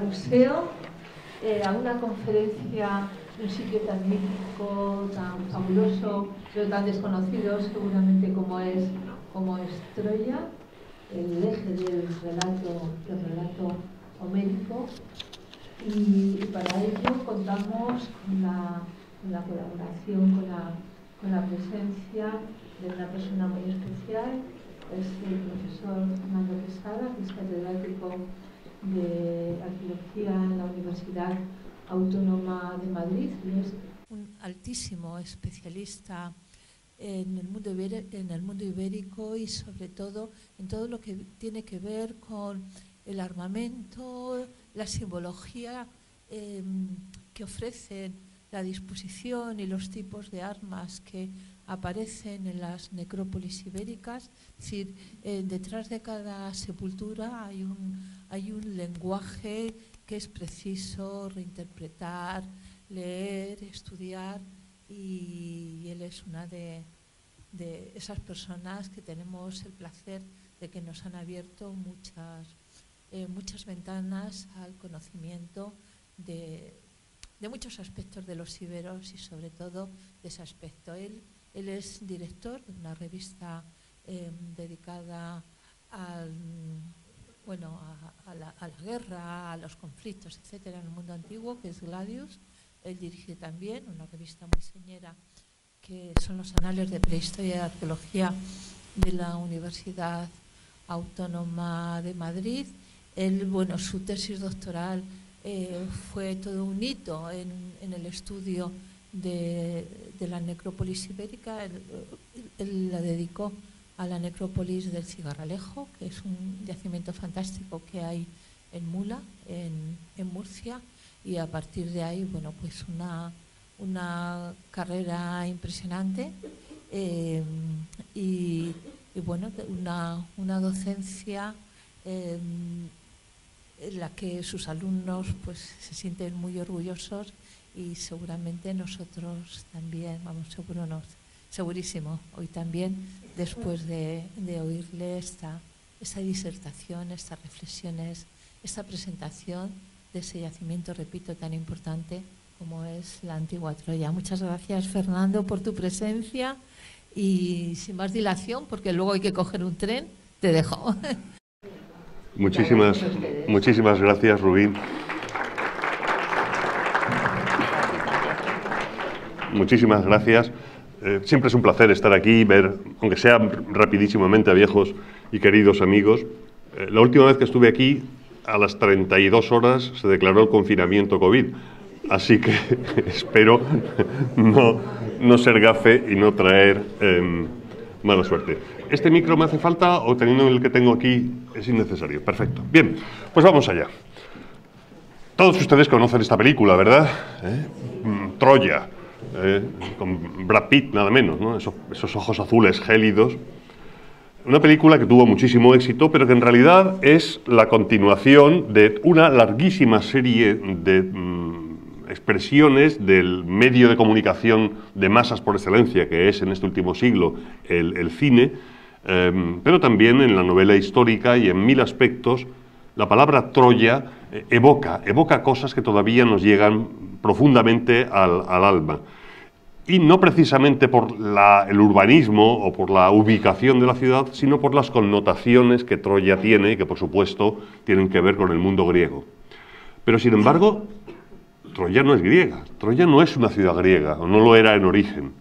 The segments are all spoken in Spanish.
Museo, a una conferencia en un sitio tan mítico, tan fabuloso, pero tan desconocido seguramente como es Troya, el eje del relato homérico, y para ello contamos con la colaboración, con la presencia de una persona muy especial, es el profesor Fernando Quesada, que es catedrático de Arqueología en la Universidad Autónoma de Madrid y es un altísimo especialista en el mundo ibérico y sobre todo en todo lo que tiene que ver con el armamento, la simbología que ofrecen la disposición y los tipos de armas que aparecen en las necrópolis ibéricas. Es decir, detrás de cada sepultura hay un lenguaje que es preciso reinterpretar, leer, estudiar, y él es una de esas personas que tenemos el placer de que nos han abierto muchas ventanas al conocimiento de muchos aspectos de los íberos y sobre todo de ese aspecto. Él es director de una revista dedicada a la guerra, a los conflictos, etcétera, en el mundo antiguo, que es Gladius. Él dirige también una revista muy señera que son los Anales de Prehistoria y Arqueología de la Universidad Autónoma de Madrid. Él, su tesis doctoral fue todo un hito en el estudio de la necrópolis ibérica. Él la dedicó a la necrópolis del Cigarralejo, que es un yacimiento fantástico que hay en Mula, en Murcia, y a partir de ahí, una carrera impresionante y una docencia en la que sus alumnos se sienten muy orgullosos, y seguramente nosotros también, segurísimo, hoy también, después de oírle esta disertación, estas reflexiones, esta presentación de ese yacimiento, repito, tan importante como es la antigua Troya. Muchas gracias, Fernando, por tu presencia, y sin más dilación, porque luego hay que coger un tren, te dejo. Muchísimas gracias, Rubí. Muchísimas gracias. Siempre es un placer estar aquí y ver, aunque sea rapidísimamente, a viejos y queridos amigos. La última vez que estuve aquí, a las 32 horas, se declaró el confinamiento COVID. Así que espero no ser gafe y no traer mala suerte. ¿Este micro me hace falta o teniendo el que tengo aquí es innecesario? Perfecto. Bien, pues vamos allá. Todos ustedes conocen esta película, ¿verdad? Troya, con Brad Pitt, nada menos, ¿no? Esos ojos azules gélidos. Una película que tuvo muchísimo éxito, pero que en realidad es la continuación de una larguísima serie de expresiones del medio de comunicación de masas por excelencia, que es en este último siglo el cine, pero también en la novela histórica, y en mil aspectos la palabra Troya evoca cosas que todavía nos llegan profundamente al alma. Y no precisamente por el urbanismo o por la ubicación de la ciudad, sino por las connotaciones que Troya tiene y que, por supuesto, tienen que ver con el mundo griego. Pero, sin embargo, Troya no es griega. Troya no es una ciudad griega, o no lo era en origen.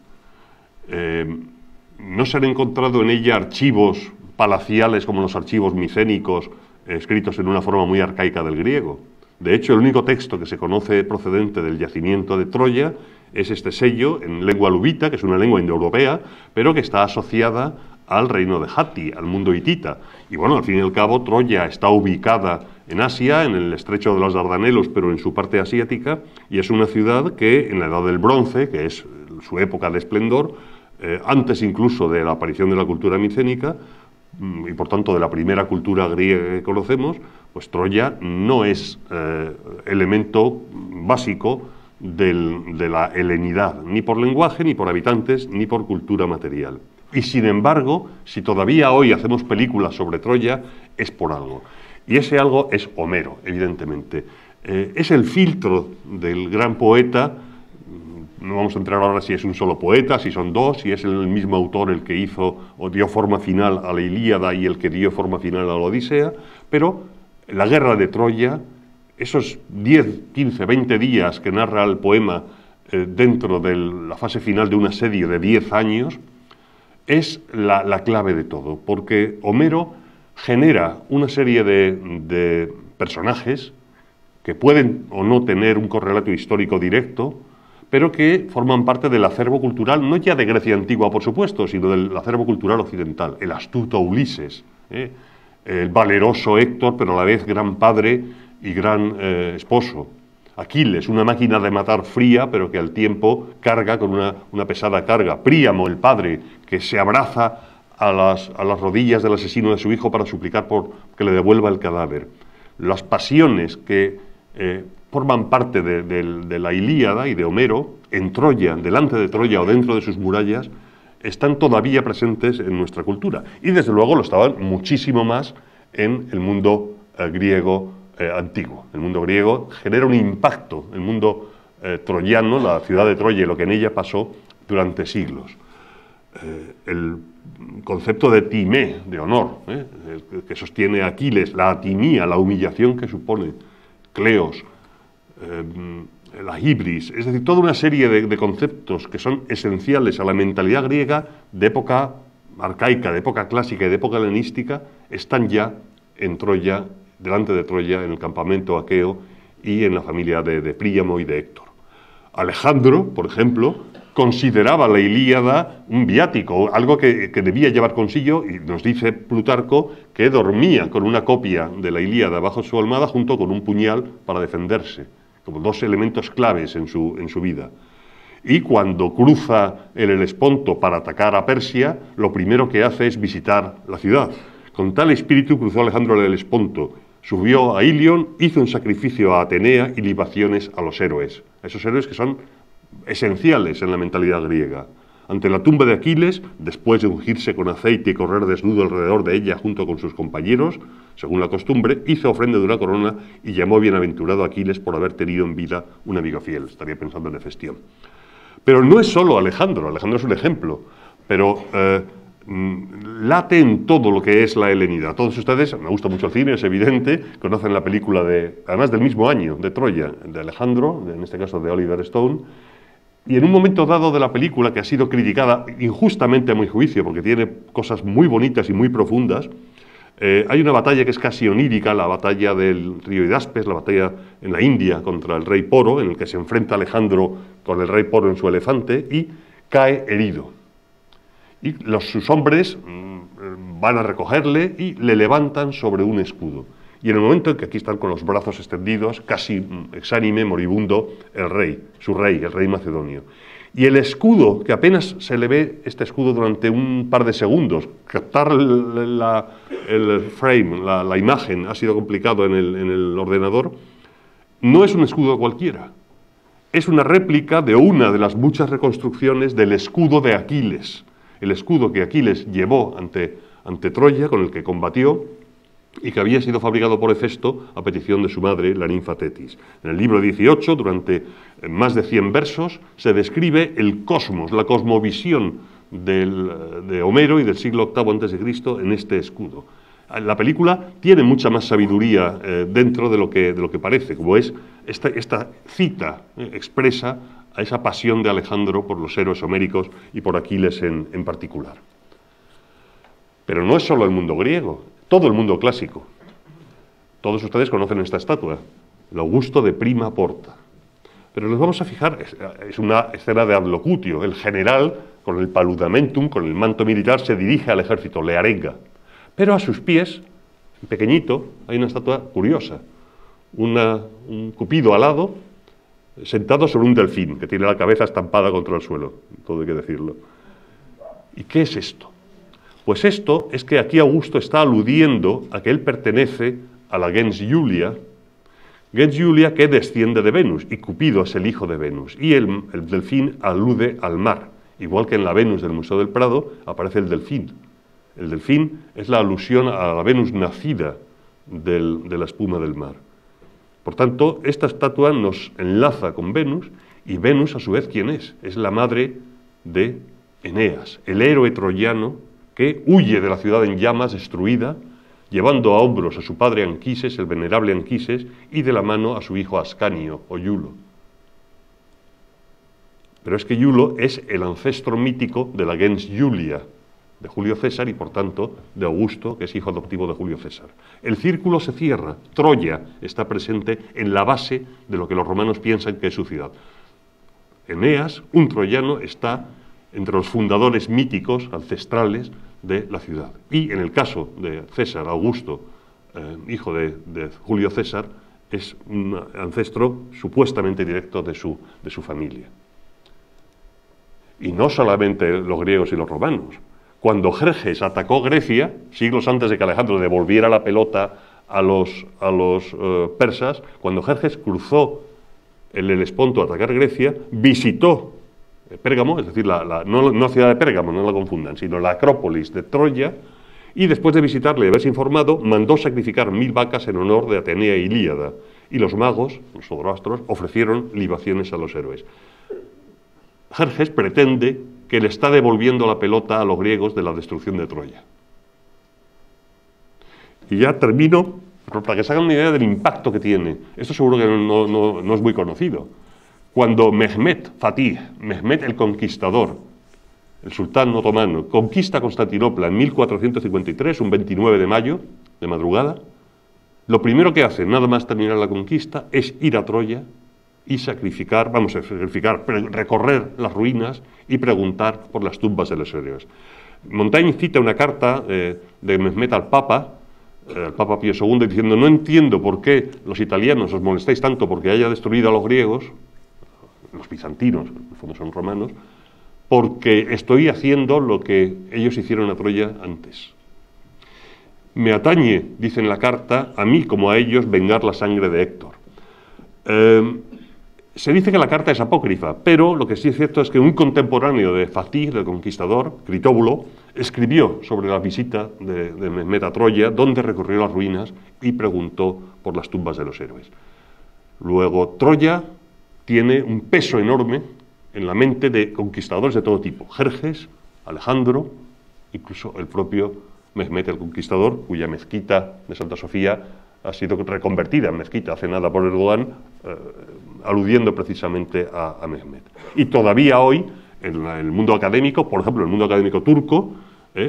No se han encontrado en ella archivos palaciales como los archivos micénicos, escritos en una forma muy arcaica del griego. De hecho, el único texto que se conoce procedente del yacimiento de Troya es este sello en lengua luvita, que es una lengua indoeuropea, pero que está asociada al reino de Hatti, al mundo hitita. Y al fin y al cabo, Troya está ubicada en Asia, en el estrecho de los Dardanelos, pero en su parte asiática, y es una ciudad que en la Edad del Bronce, que es su época de esplendor, antes incluso de la aparición de la cultura micénica, y por tanto de la primera cultura griega que conocemos, pues Troya no es elemento básico de la helenidad, ni por lenguaje, ni por habitantes, ni por cultura material. Y sin embargo, si todavía hoy hacemos películas sobre Troya, es por algo. Y ese algo es Homero, evidentemente. es el filtro del gran poeta. No vamos a entrar ahora si es un solo poeta, si son dos, si es el mismo autor el que hizo o dio forma final a la Ilíada y el que dio forma final a la Odisea, pero la guerra de Troya, esos 10, 15, 20 días que narra el poema dentro de la fase final de un asedio de 10 años, es la clave de todo, porque Homero genera una serie de personajes que pueden o no tener un correlato histórico directo, pero que forman parte del acervo cultural, no ya de Grecia antigua, por supuesto, sino del acervo cultural occidental. El astuto Ulises, el valeroso Héctor, pero a la vez gran padre y gran esposo. Aquiles, una máquina de matar fría, pero que al tiempo carga con una pesada carga. Príamo, el padre, que se abraza a las rodillas del asesino de su hijo para suplicar por que le devuelva el cadáver. Las pasiones que forman parte de la Ilíada y de Homero, en Troya, delante de Troya o dentro de sus murallas, están todavía presentes en nuestra cultura. Y desde luego lo estaban muchísimo más en el mundo griego antiguo. El mundo griego genera un impacto, el mundo troyano, la ciudad de Troya y lo que en ella pasó durante siglos. El concepto de timé, de honor, que sostiene Aquiles, la atimía, la humillación que supone Cleos, la hibris, es decir, toda una serie de conceptos que son esenciales a la mentalidad griega de época arcaica, de época clásica y de época helenística, están ya en Troya, delante de Troya, en el campamento aqueo y en la familia de Príamo y de Héctor. Alejandro, por ejemplo, consideraba la Ilíada un viático, algo que debía llevar consigo, y nos dice Plutarco que dormía con una copia de la Ilíada bajo su almohada junto con un puñal para defenderse, como dos elementos claves en su vida. Y cuando cruza el Helesponto para atacar a Persia, lo primero que hace es visitar la ciudad. Con tal espíritu cruzó Alejandro el Helesponto, subió a Ilion, hizo un sacrificio a Atenea y libaciones a los héroes. A esos héroes que son esenciales en la mentalidad griega. Ante la tumba de Aquiles, después de ungirse con aceite y correr desnudo alrededor de ella junto con sus compañeros, según la costumbre, hizo ofrenda de una corona y llamó bienaventurado a Aquiles por haber tenido en vida un amigo fiel. Estaría pensando en Hefestión. Pero no es solo Alejandro es un ejemplo, pero late en todo lo que es la helenidad. Todos ustedes, me gusta mucho el cine, es evidente, conocen la película además del mismo año, de Troya, de Alejandro, en este caso de Oliver Stone, y en un momento dado de la película, que ha sido criticada injustamente a mi juicio, porque tiene cosas muy bonitas y muy profundas, hay una batalla que es casi onírica, la batalla del río Hidaspes, la batalla en la India contra el rey Poro, en el que se enfrenta Alejandro con el rey Poro en su elefante, y cae herido. Y sus hombres van a recogerle y le levantan sobre un escudo. Y en el momento en que aquí están con los brazos extendidos, casi exánime, moribundo, su rey, el rey macedonio. Y el escudo, que apenas se le ve este escudo durante un par de segundos, captar el frame, la imagen, ha sido complicado en el ordenador, no es un escudo cualquiera. Es una réplica de una de las muchas reconstrucciones del escudo de Aquiles. El escudo que Aquiles llevó ante Troya, con el que combatió, y que había sido fabricado por Hefesto a petición de su madre, la ninfa Tetis. En el libro 18, durante más de 100 versos, se describe el cosmos, la cosmovisión de Homero y del siglo VIII a.C. en este escudo. La película tiene mucha más sabiduría dentro de lo que parece, como es esta cita expresa a esa pasión de Alejandro por los héroes homéricos y por Aquiles en particular. Pero no es solo el mundo griego, todo el mundo clásico. Todos ustedes conocen esta estatua, el Augusto de Prima Porta. Pero nos vamos a fijar, es una escena de Adlocutio, el general con el paludamentum, con el manto militar, se dirige al ejército, le arenga. Pero a sus pies, pequeñito, hay una estatua curiosa, un cupido alado, sentado sobre un delfín, que tiene la cabeza estampada contra el suelo, todo hay que decirlo. ¿Y qué es esto? Pues esto es que aquí Augusto está aludiendo a que él pertenece a la gens Julia que desciende de Venus, y Cupido es el hijo de Venus, y el delfín alude al mar, igual que en la Venus del Museo del Prado aparece el delfín. El delfín es la alusión a la Venus nacida de la espuma del mar. Por tanto, esta estatua nos enlaza con Venus, y Venus, a su vez, ¿quién es? Es la madre de Eneas, el héroe troyano que huye de la ciudad en llamas, destruida, llevando a hombros a su padre Anquises, el venerable Anquises, y de la mano a su hijo Ascanio, o Iulo. Pero es que Iulo es el ancestro mítico de la gens Iulia, de Julio César, y por tanto de Augusto, que es hijo adoptivo de Julio César. El círculo se cierra. Troya está presente en la base de lo que los romanos piensan que es su ciudad. Eneas, un troyano, está entre los fundadores míticos, ancestrales, de la ciudad. Y en el caso de César, Augusto, hijo de Julio César, es un ancestro supuestamente directo de su familia. Y no solamente los griegos y los romanos. Cuando Jerjes atacó Grecia, siglos antes de que Alejandro devolviera la pelota a los persas, cuando Jerjes cruzó el Helesponto a atacar Grecia, visitó Pérgamo, es decir, no la ciudad de Pérgamo, no la confundan, sino la Acrópolis de Troya, y después de visitarle y haberse informado, mandó sacrificar 1000 vacas en honor de Atenea y Ilíada, y los magos, los zoroastros, ofrecieron libaciones a los héroes. Jerjes pretende que le está devolviendo la pelota a los griegos de la destrucción de Troya. Y ya termino, para que se hagan una idea del impacto que tiene. Esto seguro que no es muy conocido. Cuando Mehmet Fatih, Mehmet el Conquistador, el sultán otomano, conquista Constantinopla en 1453, un 29 de mayo, de madrugada, lo primero que hace, nada más terminar la conquista, es ir a Troya y recorrer las ruinas y preguntar por las tumbas de los héroes. Montaigne cita una carta de Mehmet al Papa Pío II, diciendo: no entiendo por qué los italianos os molestáis tanto porque haya destruido a los griegos, los bizantinos, en el fondo son romanos, porque estoy haciendo lo que ellos hicieron a Troya antes. Me atañe, dice en la carta, a mí como a ellos vengar la sangre de Héctor. Se dice que la carta es apócrifa, pero lo que sí es cierto es que un contemporáneo de Fatih, del conquistador, Critóbulo, escribió sobre la visita de Mehmet a Troya, donde recorrió las ruinas y preguntó por las tumbas de los héroes. Luego, Troya tiene un peso enorme en la mente de conquistadores de todo tipo. Jerjes, Alejandro, incluso el propio Mehmet el Conquistador, cuya mezquita de Santa Sofía ha sido reconvertida en mezquita hace nada por Erdogan, aludiendo precisamente a Mehmet. Y todavía hoy, en el mundo académico, por ejemplo, en el mundo académico turco,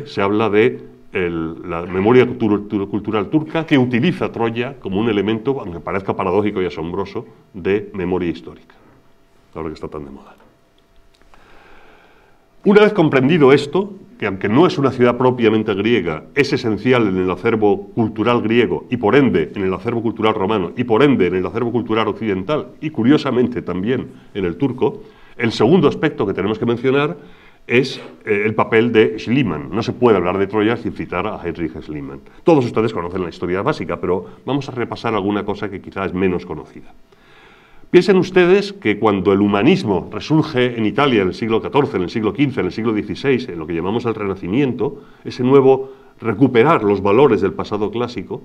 se habla de la memoria cultural turca, que utiliza Troya como un elemento, aunque parezca paradójico y asombroso, de memoria histórica, ahora que está tan de moda. Una vez comprendido esto, que aunque no es una ciudad propiamente griega, es esencial en el acervo cultural griego y por ende en el acervo cultural romano y por ende en el acervo cultural occidental y curiosamente también en el turco, el segundo aspecto que tenemos que mencionar es el papel de Schliemann. No se puede hablar de Troya sin citar a Heinrich Schliemann. Todos ustedes conocen la historia básica, pero vamos a repasar alguna cosa que quizá es menos conocida. Piensen ustedes que cuando el humanismo resurge en Italia en el siglo XIV, en el siglo XV, en el siglo XVI, en lo que llamamos el Renacimiento, ese nuevo recuperar los valores del pasado clásico,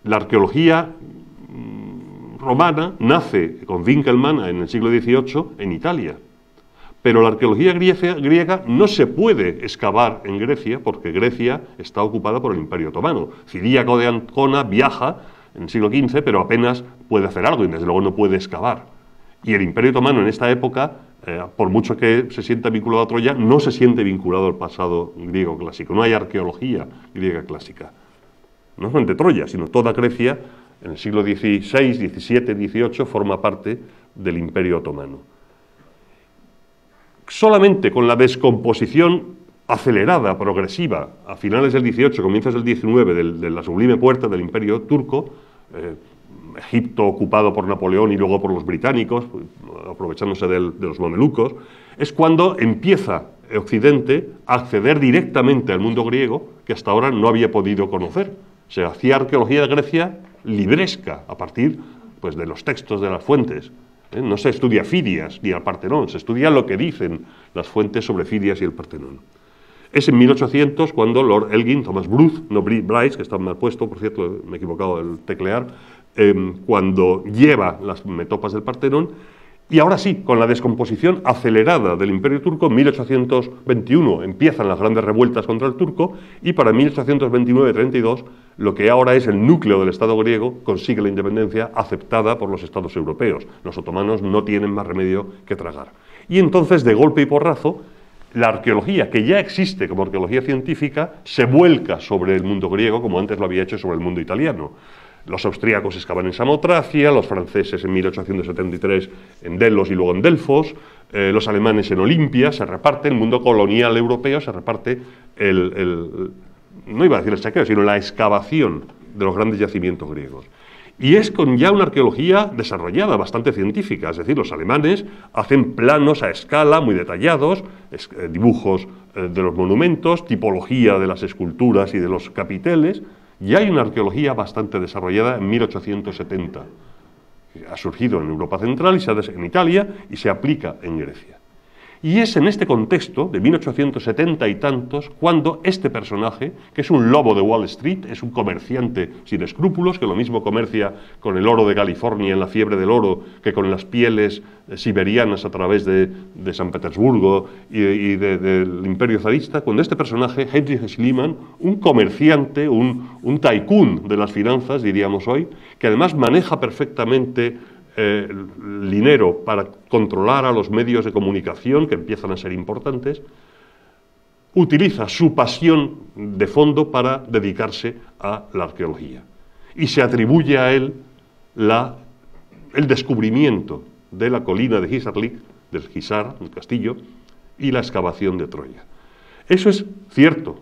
la arqueología romana nace con Winckelmann en el siglo XVIII en Italia. Pero la arqueología griega no se puede excavar en Grecia porque Grecia está ocupada por el Imperio Otomano. Ciríaco de Ancona viaja en el siglo XV, pero apenas puede hacer algo y desde luego no puede excavar. Y el Imperio Otomano en esta época, por mucho que se sienta vinculado a Troya, no se siente vinculado al pasado griego clásico. No hay arqueología griega clásica. No solamente Troya, sino toda Grecia en el siglo XVI, XVII, XVIII forma parte del Imperio Otomano. Solamente con la descomposición acelerada, progresiva, a finales del XVIII, comienzos del XIX, de la sublime puerta del Imperio turco, Egipto ocupado por Napoleón y luego por los británicos, aprovechándose de los mamelucos, es cuando empieza Occidente a acceder directamente al mundo griego que hasta ahora no había podido conocer. Se hacía arqueología de Grecia libresca, a partir pues, de los textos de las fuentes. No se estudia Fidias ni al Partenón, se estudia lo que dicen las fuentes sobre Fidias y el Partenón. Es en 1800 cuando Lord Elgin, Thomas Booth, no Bryce, que está mal puesto, por cierto, me he equivocado el teclear, cuando lleva las metopas del Partenón, y ahora sí, con la descomposición acelerada del Imperio turco, en 1821 empiezan las grandes revueltas contra el turco, y para 1829-32, lo que ahora es el núcleo del Estado griego consigue la independencia aceptada por los estados europeos. Los otomanos no tienen más remedio que tragar. Y entonces, de golpe y porrazo, la arqueología, que ya existe como arqueología científica, se vuelca sobre el mundo griego, como antes lo había hecho sobre el mundo italiano. Los austríacos excavan en Samotracia, los franceses en 1873 en Delos y luego en Delfos, los alemanes en Olimpia, se reparte, el mundo colonial europeo se reparte no iba a decir el saqueo, sino la excavación de los grandes yacimientos griegos. Y es con ya una arqueología desarrollada, bastante científica, es decir, los alemanes hacen planos a escala muy detallados, dibujos de los monumentos, tipología de las esculturas y de los capiteles. Y hay una arqueología bastante desarrollada en 1870. Ha surgido en Europa Central, en Italia, y se aplica en Grecia. Y es en este contexto, de 1870 y tantos, cuando este personaje, que es un lobo de Wall Street, es un comerciante sin escrúpulos, que lo mismo comercia con el oro de California en la fiebre del oro que con las pieles siberianas a través de San Petersburgo y del Imperio zarista, cuando este personaje, Heinrich Schliemann, un comerciante, un tycoon de las finanzas, diríamos hoy, que además maneja perfectamente el dinero para controlar a los medios de comunicación, que empiezan a ser importantes, utiliza su pasión de fondo para dedicarse a la arqueología. Y se atribuye a él el descubrimiento de la colina de Hisarlik, del Hisar, el castillo, y la excavación de Troya. Eso es cierto,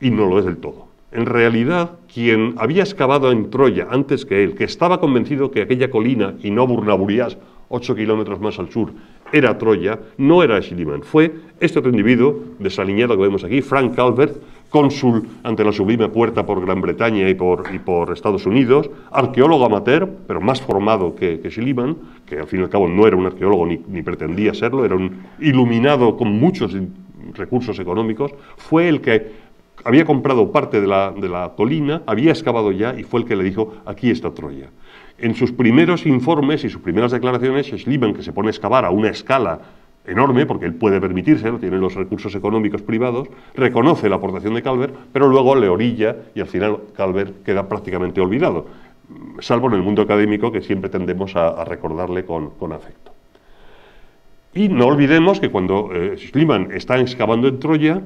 y no lo es del todo. En realidad, quien había excavado en Troya antes que él, que estaba convencido que aquella colina, y no Burnaburias, 8 kilómetros más al sur, era Troya, no era Schliemann, fue este otro individuo desaliñado que vemos aquí, Frank Calvert, cónsul ante la Sublime Puerta por Gran Bretaña y por Estados Unidos, arqueólogo amateur, pero más formado que Schliemann, que al fin y al cabo no era un arqueólogo ni pretendía serlo, era un iluminado con muchos recursos económicos, fue el que había comprado parte de la colina, había excavado ya y fue el que le dijo, aquí está Troya. En sus primeros informes y sus primeras declaraciones, Schliemann, que se pone a excavar a una escala enorme, porque él puede permitírselo, tiene los recursos económicos privados, reconoce la aportación de Calvert, pero luego le orilla y al final Calvert queda prácticamente olvidado, salvo en el mundo académico, que siempre tendemos a recordarle con afecto. Y no olvidemos que cuando Schliemann está excavando en Troya,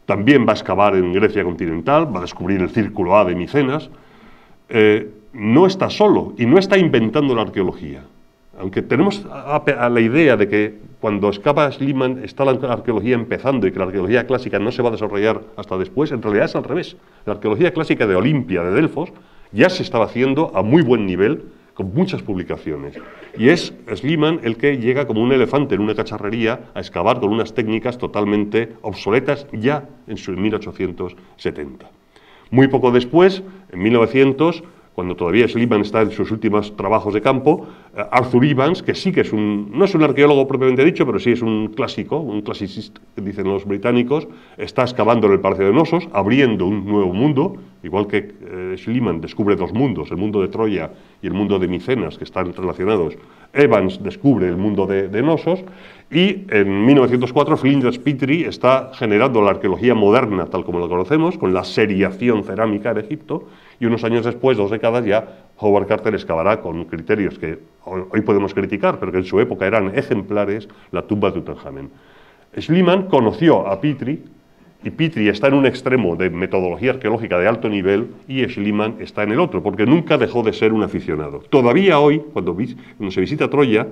también va a excavar en Grecia continental, va a descubrir el Círculo A de Micenas. No está solo y no está inventando la arqueología. Aunque tenemos a la idea de que cuando excava Schliemann está la arqueología empezando y que la arqueología clásica no se va a desarrollar hasta después, en realidad es al revés. La arqueología clásica de Olimpia, de Delfos, ya se estaba haciendo a muy buen nivel, con muchas publicaciones. Y es Schliemann el que llega como un elefante en una cacharrería a excavar con unas técnicas totalmente obsoletas ya en 1870. Muy poco después, en 1900, cuando todavía Schliemann está en sus últimos trabajos de campo, Arthur Evans, que sí que es no es un arqueólogo propiamente dicho, pero sí es un clásico, un clasicista, dicen los británicos, está excavando en el Palacio de Nosos, abriendo un nuevo mundo, igual que Schliemann descubre dos mundos, el mundo de Troya y el mundo de Micenas, que están relacionados. Evans descubre el mundo de Nosos, y en 1904 Flinders Petrie está generando la arqueología moderna, tal como la conocemos, con la seriación cerámica en Egipto, y unos años después, 2 décadas, ya Howard Carter excavará con criterios que hoy podemos criticar, pero que en su época eran ejemplares, la tumba de Tutankamón. Schliemann conoció a Petrie, y Petrie está en un extremo de metodología arqueológica de alto nivel y Schliemann está en el otro, porque nunca dejó de ser un aficionado. Todavía hoy, cuando se visita Troya,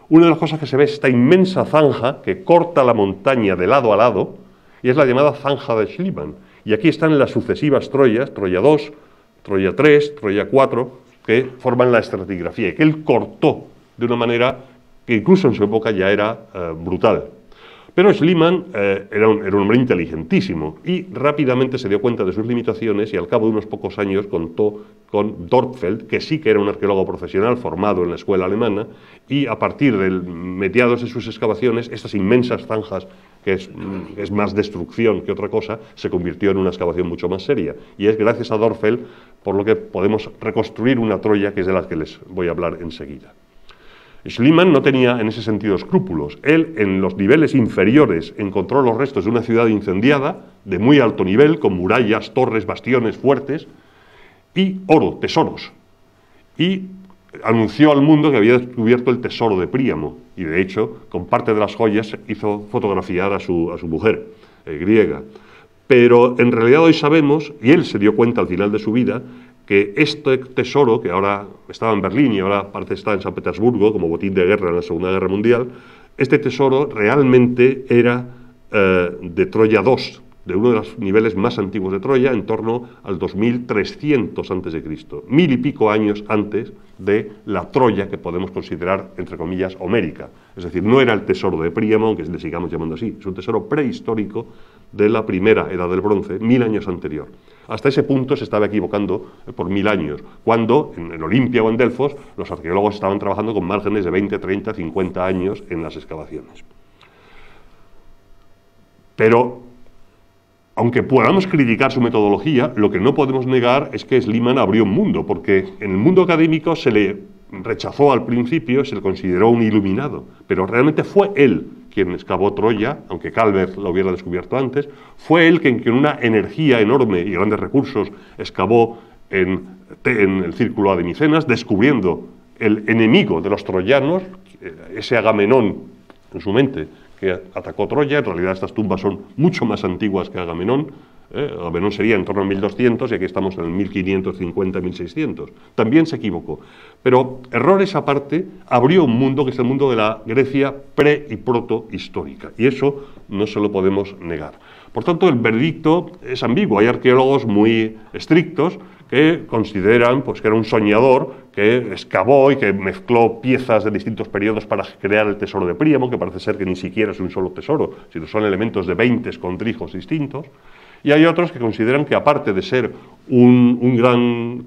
una de las cosas que se ve es esta inmensa zanja que corta la montaña de lado a lado, y es la llamada zanja de Schliemann. Y aquí están las sucesivas Troyas, Troya 2, Troya 3, Troya 4, que forman la estratigrafía, y que él cortó de una manera que incluso en su época ya era brutal. Pero Schliemann era un hombre inteligentísimo y rápidamente se dio cuenta de sus limitaciones y al cabo de unos pocos años contó con Dörpfeld, que sí que era un arqueólogo profesional formado en la escuela alemana, y a partir de mediados de sus excavaciones, estas inmensas zanjas, que es más destrucción que otra cosa, se convirtió en una excavación mucho más seria. Y es gracias a Dörpfeld por lo que podemos reconstruir una Troya, que es de la que les voy a hablar enseguida. Schliemann no tenía en ese sentido escrúpulos. Él, en los niveles inferiores, encontró los restos de una ciudad incendiada, de muy alto nivel, con murallas, torres, bastiones fuertes, y oro, tesoros. Y anunció al mundo que había descubierto el tesoro de Príamo, y de hecho, con parte de las joyas hizo fotografiar a su mujer, griega. Pero en realidad hoy sabemos, y él se dio cuenta al final de su vida, que este tesoro, que ahora estaba en Berlín y ahora parece estar en San Petersburgo como botín de guerra en la Segunda Guerra Mundial, este tesoro realmente era de Troya II, de uno de los niveles más antiguos de Troya, en torno al 2300 a.C., 1000 y pico años antes de la Troya que podemos considerar, entre comillas, homérica. Es decir, no era el tesoro de Príamo, aunque le sigamos llamando así, es un tesoro prehistórico de la primera edad del bronce, 1000 años anterior. Hasta ese punto se estaba equivocando por 1000 años, cuando en Olimpia o en Delfos los arqueólogos estaban trabajando con márgenes de 20, 30, 50 años en las excavaciones. Pero, aunque podamos criticar su metodología, lo que no podemos negar es que Schliemann abrió un mundo, porque en el mundo académico se le rechazó al principio, se le consideró un iluminado, pero realmente fue él quien excavó Troya, aunque Calvert lo hubiera descubierto antes, fue él quien con una energía enorme y grandes recursos excavó en el círculo de Micenas, descubriendo el enemigo de los troyanos, ese Agamenón en su mente, que atacó Troya. En realidad estas tumbas son mucho más antiguas que Agamenón. Agamenón sería en torno a 1200 y aquí estamos en el 1550, 1600. También se equivocó. Pero errores aparte, abrió un mundo que es el mundo de la Grecia pre- y protohistórica. Y eso no se lo podemos negar. Por tanto, el veredicto es ambiguo. Hay arqueólogos muy estrictos que consideran pues, que era un soñador que excavó y que mezcló piezas de distintos periodos para crear el tesoro de Príamo, que parece ser que ni siquiera es un solo tesoro, sino son elementos de 20 escondrijos distintos. Y hay otros que consideran que, aparte de ser un gran,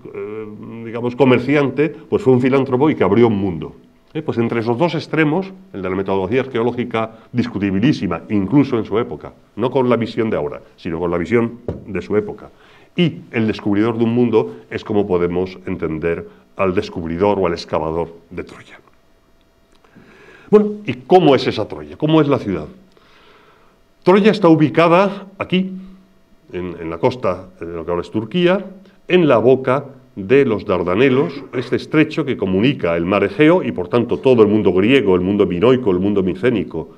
digamos, comerciante, pues fue un filántropo y que abrió un mundo. Pues entre esos dos extremos, el de la metodología arqueológica discutibilísima, incluso en su época, no con la visión de ahora, sino con la visión de su época, y el descubridor de un mundo, es como podemos entender al descubridor o al excavador de Troya. Bueno, ¿y cómo es esa Troya? ¿Cómo es la ciudad? Troya está ubicada aquí, en la costa de lo que ahora es Turquía, en la boca de los Dardanelos, este estrecho que comunica el mar Egeo y por tanto todo el mundo griego, el mundo minoico, el mundo micénico,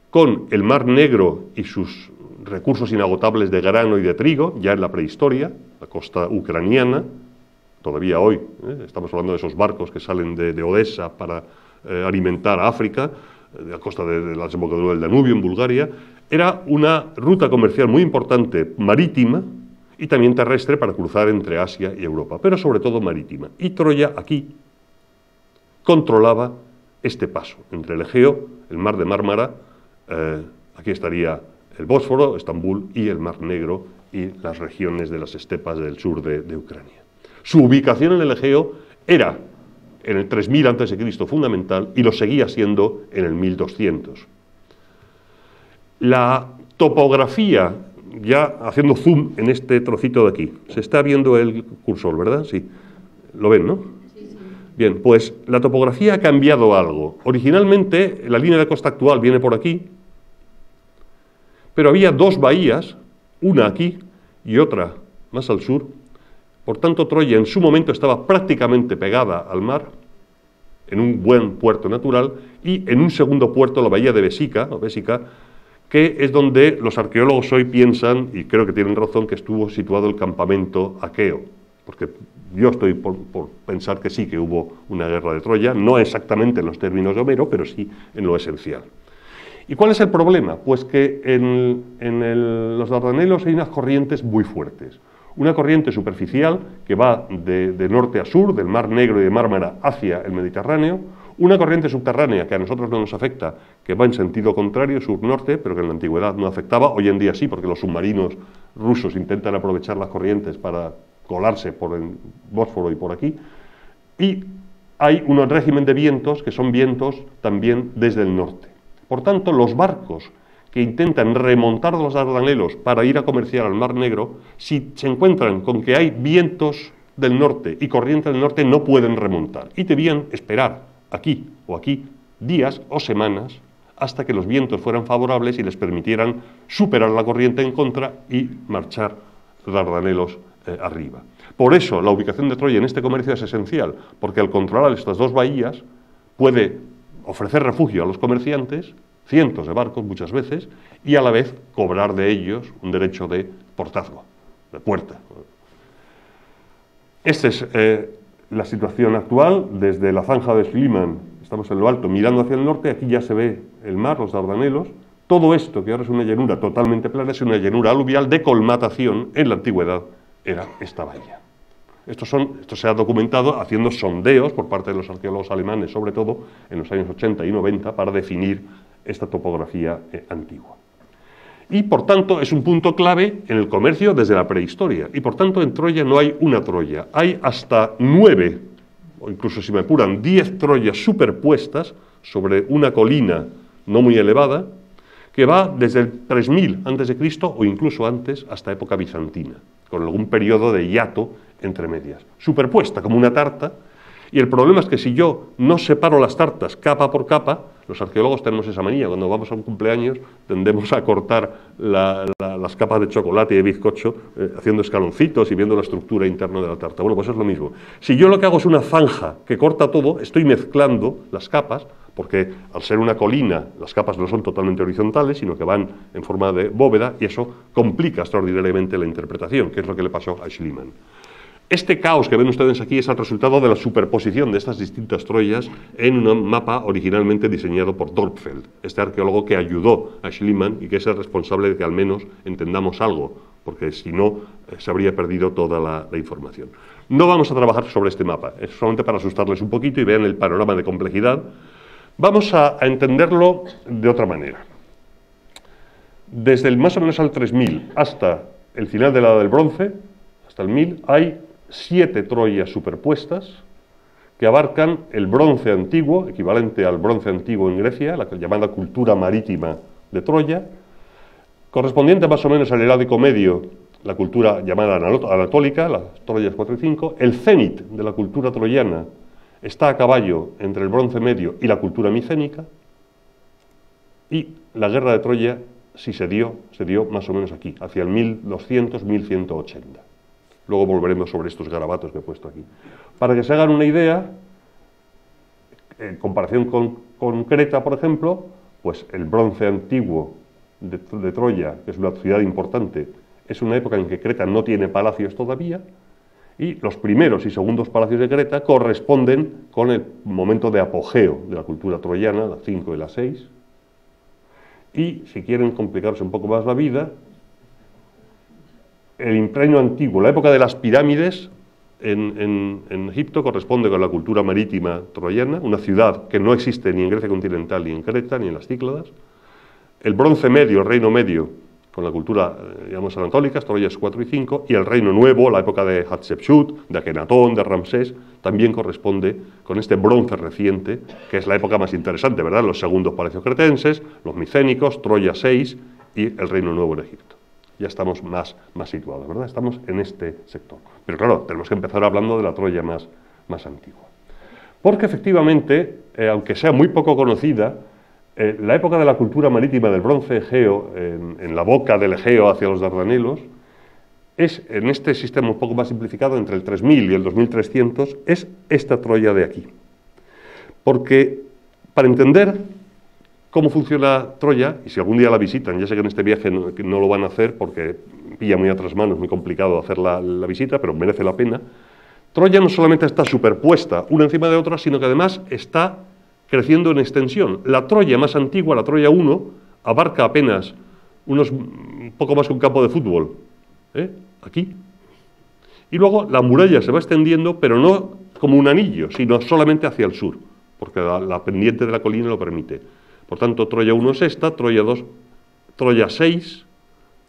con el mar Negro y sus recursos inagotables de grano y de trigo, ya en la prehistoria, la costa ucraniana, todavía hoy, estamos hablando de esos barcos que salen de Odessa para alimentar a África, de la costa de la desembocadura del Danubio en Bulgaria. Era una ruta comercial muy importante, marítima y también terrestre para cruzar entre Asia y Europa, pero sobre todo marítima. Y Troya aquí controlaba este paso entre el Egeo, el mar de Mármara, aquí estaría el Bósforo, Estambul y el mar Negro y las regiones de las estepas del sur de Ucrania. Su ubicación en el Egeo era en el 3000 a.C. fundamental y lo seguía siendo en el 1200. La topografía, ya haciendo zoom en este trocito de aquí, se está viendo el cursor, ¿verdad? Sí, lo ven, ¿no? Sí, sí. Bien, pues la topografía ha cambiado algo. Originalmente la línea de costa actual viene por aquí, pero había dos bahías, una aquí y otra más al sur. Por tanto, Troya en su momento estaba prácticamente pegada al mar, en un buen puerto natural, y en un segundo puerto, la bahía de Bésica, que es donde los arqueólogos hoy piensan, y creo que tienen razón, que estuvo situado el campamento aqueo, porque yo estoy por pensar que sí, que hubo una guerra de Troya, no exactamente en los términos de Homero, pero sí en lo esencial. ¿Y cuál es el problema? Pues que en los Dardanelos hay unas corrientes muy fuertes. Una corriente superficial que va de norte a sur, del Mar Negro y de Mármara hacia el Mediterráneo, Una corriente subterránea que a nosotros no nos afecta, que va en sentido contrario, sur-norte, pero que en la antigüedad no afectaba, hoy en día sí, porque los submarinos rusos intentan aprovechar las corrientes para colarse por el Bósforo y por aquí. Y hay un régimen de vientos que son vientos también desde el norte. Por tanto, los barcos que intentan remontar los Dardanelos para ir a comerciar al Mar Negro, si se encuentran con que hay vientos del norte y corriente del norte, no pueden remontar y debían esperar aquí o aquí días o semanas hasta que los vientos fueran favorables y les permitieran superar la corriente en contra y marchar Dardanelos arriba. Por eso la ubicación de Troya en este comercio es esencial, porque al controlar estas dos bahías puede ofrecer refugio a los comerciantes, cientos de barcos muchas veces, y a la vez cobrar de ellos un derecho de portazgo, de puerta. Esta es la situación actual desde la zanja de Schliemann. Estamos en lo alto mirando hacia el norte, aquí ya se ve el mar, los Dardanelos. Todo esto, que ahora es una llanura totalmente plana, es una llanura aluvial de colmatación. En la antigüedad era esta bahía. Esto se ha documentado haciendo sondeos por parte de los arqueólogos alemanes, sobre todo en los años 80 y 90, para definir esta topografía antigua. Y, por tanto, es un punto clave en el comercio desde la prehistoria. Y, por tanto, en Troya no hay una Troya. Hay hasta 9, o incluso si me apuran, 10 Troyas superpuestas sobre una colina no muy elevada, que va desde el 3000 a.C. o incluso antes hasta época bizantina, con algún periodo de hiato entre medias. Superpuesta como una tarta. Y el problema es que si yo no separo las tartas capa por capa, los arqueólogos tenemos esa manía, cuando vamos a un cumpleaños tendemos a cortar las capas de chocolate y de bizcocho haciendo escaloncitos y viendo la estructura interna de la tarta. Bueno, pues es lo mismo. Si yo lo que hago es una zanja que corta todo, estoy mezclando las capas, porque al ser una colina las capas no son totalmente horizontales, sino que van en forma de bóveda, y eso complica extraordinariamente la interpretación, que es lo que le pasó a Schliemann. Este caos que ven ustedes aquí es el resultado de la superposición de estas distintas Troyas en un mapa originalmente diseñado por Dörpfeld, este arqueólogo que ayudó a Schliemann y que es el responsable de que al menos entendamos algo, porque si no se habría perdido toda la información. No vamos a trabajar sobre este mapa, es solamente para asustarles un poquito y vean el panorama de complejidad. Vamos a entenderlo de otra manera. Desde más o menos al 3000 hasta el final de la Edad del Bronce, hasta el 1000, hay 7 Troyas superpuestas que abarcan el bronce antiguo, equivalente al bronce antiguo en Grecia, la llamada cultura marítima de Troya, correspondiente más o menos al Heládico Medio, la cultura llamada anatólica, las Troyas 4 y 5, el cenit de la cultura troyana está a caballo entre el bronce medio y la cultura micénica, y la guerra de Troya, si se dio más o menos aquí, hacia el 1200-1180. Luego volveremos sobre estos garabatos que he puesto aquí. Para que se hagan una idea, en comparación con Creta, por ejemplo, pues el bronce antiguo de Troya, que es una ciudad importante, es una época en que Creta no tiene palacios todavía, y los primeros y segundos palacios de Creta corresponden con el momento de apogeo de la cultura troyana, la 5 y la 6, y si quieren complicarse un poco más la vida, el imperio antiguo, la época de las pirámides en Egipto corresponde con la cultura marítima troyana, una ciudad que no existe ni en Grecia continental, ni en Creta, ni en las Cícladas. El bronce medio, el reino medio, con la cultura, digamos, anatólica, Troyas 4 y 5, y el reino nuevo, la época de Hatshepsut, de Akenatón, de Ramsés, también corresponde con este bronce reciente, que es la época más interesante, ¿verdad? Los segundos palacios cretenses, los micénicos, Troya 6 y el reino nuevo en Egipto. Ya estamos más situados, ¿verdad? Estamos en este sector. Pero claro, tenemos que empezar hablando de la Troya más antigua. Porque efectivamente, aunque sea muy poco conocida, la época de la cultura marítima del bronce egeo, en la boca del Egeo hacia los Dardanelos, es en este sistema un poco más simplificado, entre el 3000 y el 2300, es esta Troya de aquí. Porque para entender cómo funciona Troya, y si algún día la visitan, ya sé que en este viaje no lo van a hacer porque pilla muy a otras manos, muy complicado hacer la visita, pero merece la pena. Troya no solamente está superpuesta una encima de otra, sino que además está creciendo en extensión. La Troya más antigua, la Troya 1, abarca apenas un poco más que un campo de fútbol, aquí. Y luego la muralla se va extendiendo, pero no como un anillo, sino solamente hacia el sur. porque la pendiente de la colina lo permite. Por tanto, Troya 1 es esta, Troya 2, Troya 6,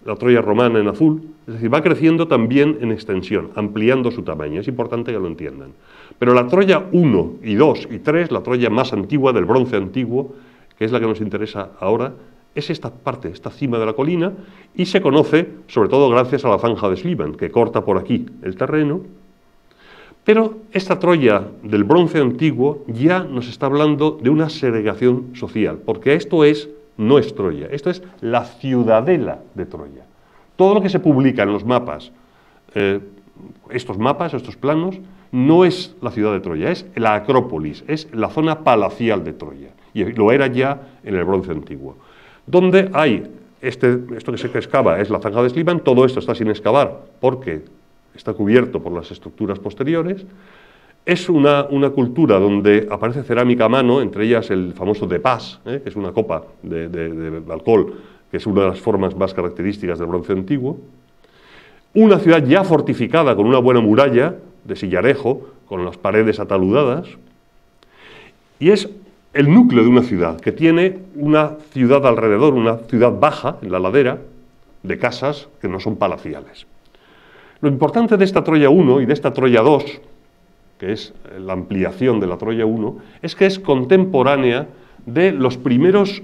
la Troya romana en azul, es decir, va creciendo también en extensión, ampliando su tamaño, es importante que lo entiendan. Pero la Troya 1 y 2 y 3, la Troya más antigua, del bronce antiguo, que es la que nos interesa ahora, es esta parte, esta cima de la colina, y se conoce sobre todo gracias a la zanja de Schliemann, que corta por aquí el terreno. Pero esta Troya del bronce antiguo ya nos está hablando de una segregación social, porque esto no es Troya, esto es la ciudadela de Troya. Todo lo que se publica en los mapas, estos mapas, estos planos, no es la ciudad de Troya, es la Acrópolis, es la zona palacial de Troya, y lo era ya en el bronce antiguo. Donde hay, esto que se excava es la zanja de Schliemann, todo esto está sin excavar porque está cubierto por las estructuras posteriores. Es una cultura donde aparece cerámica a mano, entre ellas el famoso de Pas, que es una copa de alcohol, que es una de las formas más características del bronce antiguo. Una ciudad ya fortificada con una buena muralla de sillarejo, con las paredes ataludadas. Y es el núcleo de una ciudad, que tiene una ciudad alrededor, una ciudad baja, en la ladera, de casas que no son palaciales. Lo importante de esta Troya 1 y de esta Troya 2, que es la ampliación de la Troya 1, es que es contemporánea de los primeros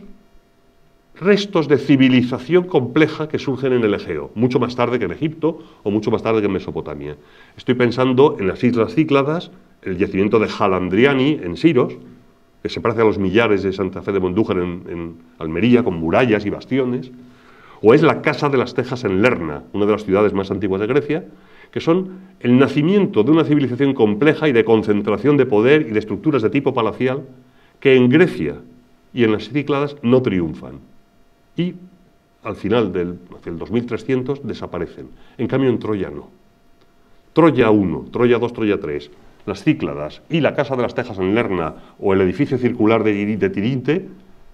restos de civilización compleja que surgen en el Egeo, mucho más tarde que en Egipto o mucho más tarde que en Mesopotamia. Estoy pensando en las Islas Cícladas, el yacimiento de Jalandriani en Siros, que se parece a los millares de Santa Fe de Mondújar en Almería, con murallas y bastiones, o es la Casa de las Tejas en Lerna, una de las ciudades más antiguas de Grecia, que son el nacimiento de una civilización compleja y de concentración de poder y de estructuras de tipo palacial que en Grecia y en las Cícladas no triunfan. Y al final hacia el 2300 desaparecen. En cambio en Troya no. Troya 1, Troya 2, Troya 3, las Cícladas y la Casa de las Tejas en Lerna o el edificio circular de Tirinte,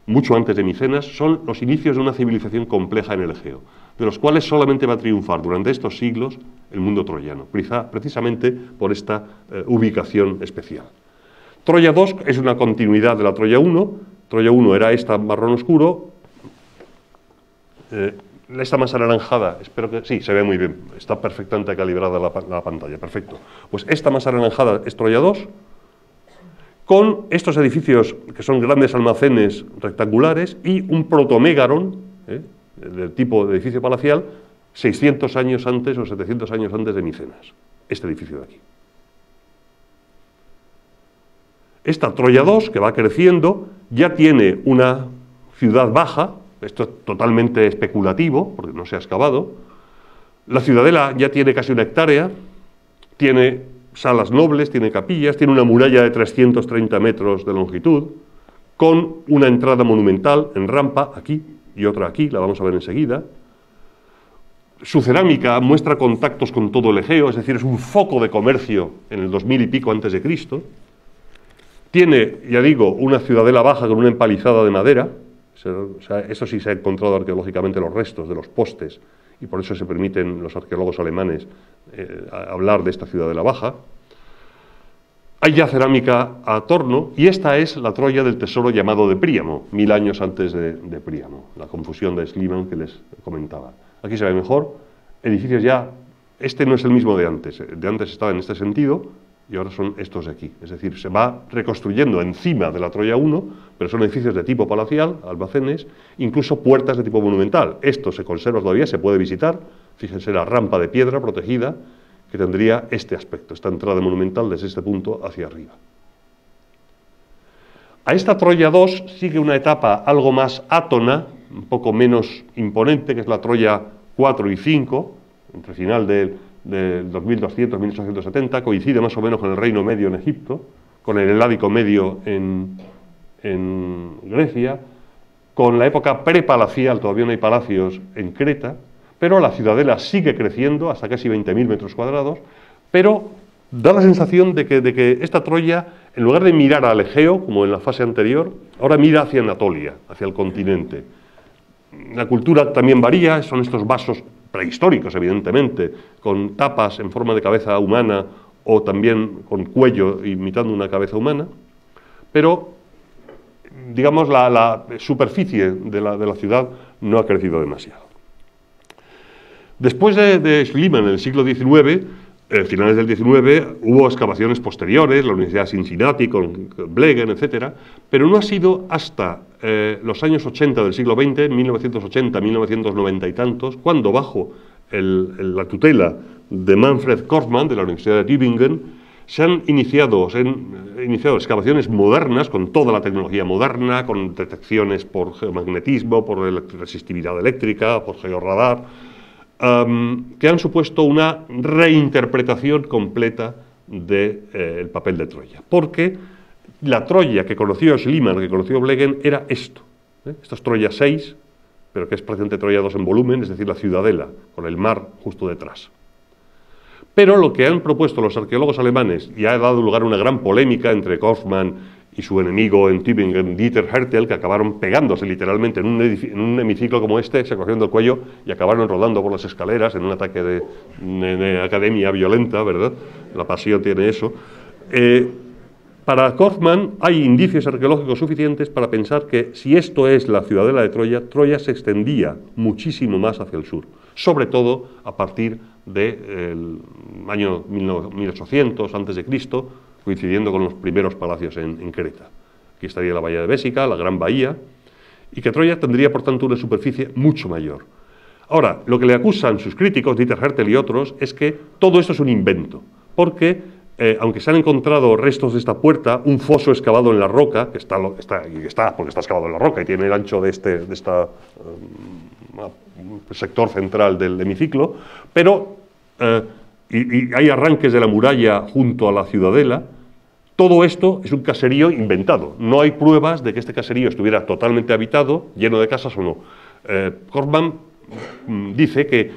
mucho antes de Micenas, son los inicios de una civilización compleja en el Egeo, de los cuales solamente va a triunfar durante estos siglos el mundo troyano, precisamente por esta ubicación especial. Troya 2 es una continuidad de la Troya 1, Troya 1 era esta marrón oscuro, esta más anaranjada, espero que sí, se ve muy bien, está perfectamente calibrada la pantalla, perfecto. Pues esta más anaranjada es Troya 2, con estos edificios que son grandes almacenes rectangulares y un protomégaron, del tipo de edificio palacial, 600 años antes o 700 años antes de Micenas, este edificio de aquí. Esta Troya 2, que va creciendo, ya tiene una ciudad baja, esto es totalmente especulativo, porque no se ha excavado. La ciudadela ya tiene casi 1 hectárea, tiene salas nobles, tiene capillas, tiene una muralla de 330 metros de longitud, con una entrada monumental en rampa, aquí, y otra aquí, la vamos a ver enseguida. Su cerámica muestra contactos con todo el Egeo, es decir, es un foco de comercio en el 2000 y pico antes de Cristo. Tiene, ya digo, una ciudadela baja con una empalizada de madera. O sea, eso sí se ha encontrado arqueológicamente los restos de los postes, y por eso se permiten los arqueólogos alemanes hablar de esta ciudadela baja. Hay ya cerámica a torno, y esta es la Troya del tesoro llamado de Príamo, 1000 años antes de Príamo, la confusión de Schliemann que les comentaba. Aquí se ve mejor, edificios ya, este no es el mismo de antes estaba en este sentido, y ahora son estos de aquí. Es decir, se va reconstruyendo encima de la Troya 1, pero son edificios de tipo palacial, almacenes, incluso puertas de tipo monumental. Esto se conserva todavía, se puede visitar. Fíjense la rampa de piedra protegida que tendría este aspecto, esta entrada monumental desde este punto hacia arriba. A esta Troya 2 sigue una etapa algo más átona, un poco menos imponente, que es la Troya 4 y 5, entre final del 2200, 1870, coincide más o menos con el Reino Medio en Egipto, con el Heládico Medio en Grecia, con la época prepalacial, todavía no hay palacios en Creta, pero la ciudadela sigue creciendo hasta casi 20.000 metros cuadrados, pero da la sensación de que esta Troya, en lugar de mirar al Egeo, como en la fase anterior, ahora mira hacia Anatolia, hacia el continente. La cultura también varía, son estos vasos prehistóricos, evidentemente, con tapas en forma de cabeza humana o también con cuello imitando una cabeza humana, pero, digamos, la superficie de la ciudad no ha crecido demasiado. Después de Schliemann, en el siglo XIX, finales del XIX, hubo excavaciones posteriores, la Universidad de Cincinnati con Blegen, etc., pero no ha sido hasta los años 80 del siglo XX, 1980, 1990 y tantos, cuando bajo la tutela de Manfred Korfmann, de la Universidad de Tübingen, se han iniciado excavaciones modernas, con toda la tecnología moderna, con detecciones por geomagnetismo, por resistividad eléctrica, por georradar, que han supuesto una reinterpretación completa del papel de Troya. Porque la Troya que conoció Schliemann, que conoció Blegen, era esto. Esto es Troya 6, pero que es prácticamente Troya 2 en volumen, es decir, la ciudadela, con el mar justo detrás. Pero lo que han propuesto los arqueólogos alemanes, y ha dado lugar a una gran polémica entre Korfmann y su enemigo en Tübingen, Dieter Hertel, que acabaron pegándose literalmente en un hemiciclo como este, se cogieron del cuello y acabaron rodando por las escaleras en un ataque de academia violenta, ¿verdad? La pasión tiene eso. Para Korfmann hay indicios arqueológicos suficientes para pensar que si esto es la ciudadela de Troya, Troya se extendía muchísimo más hacia el sur, sobre todo a partir del año 1800 a.C., coincidiendo con los primeros palacios en Creta. Aquí estaría la bahía de Bésica, la gran bahía, y que Troya tendría, por tanto, una superficie mucho mayor. Ahora, lo que le acusan sus críticos, Dieter Hertel y otros, es que todo esto es un invento, porque, aunque se han encontrado restos de esta puerta, un foso excavado en la roca, que está porque está excavado en la roca y tiene el ancho de este sector central del hemiciclo, pero y hay arranques de la muralla junto a la ciudadela. Todo esto es un caserío inventado. No hay pruebas de que este caserío estuviera totalmente habitado, lleno de casas o no. Korfmann dice que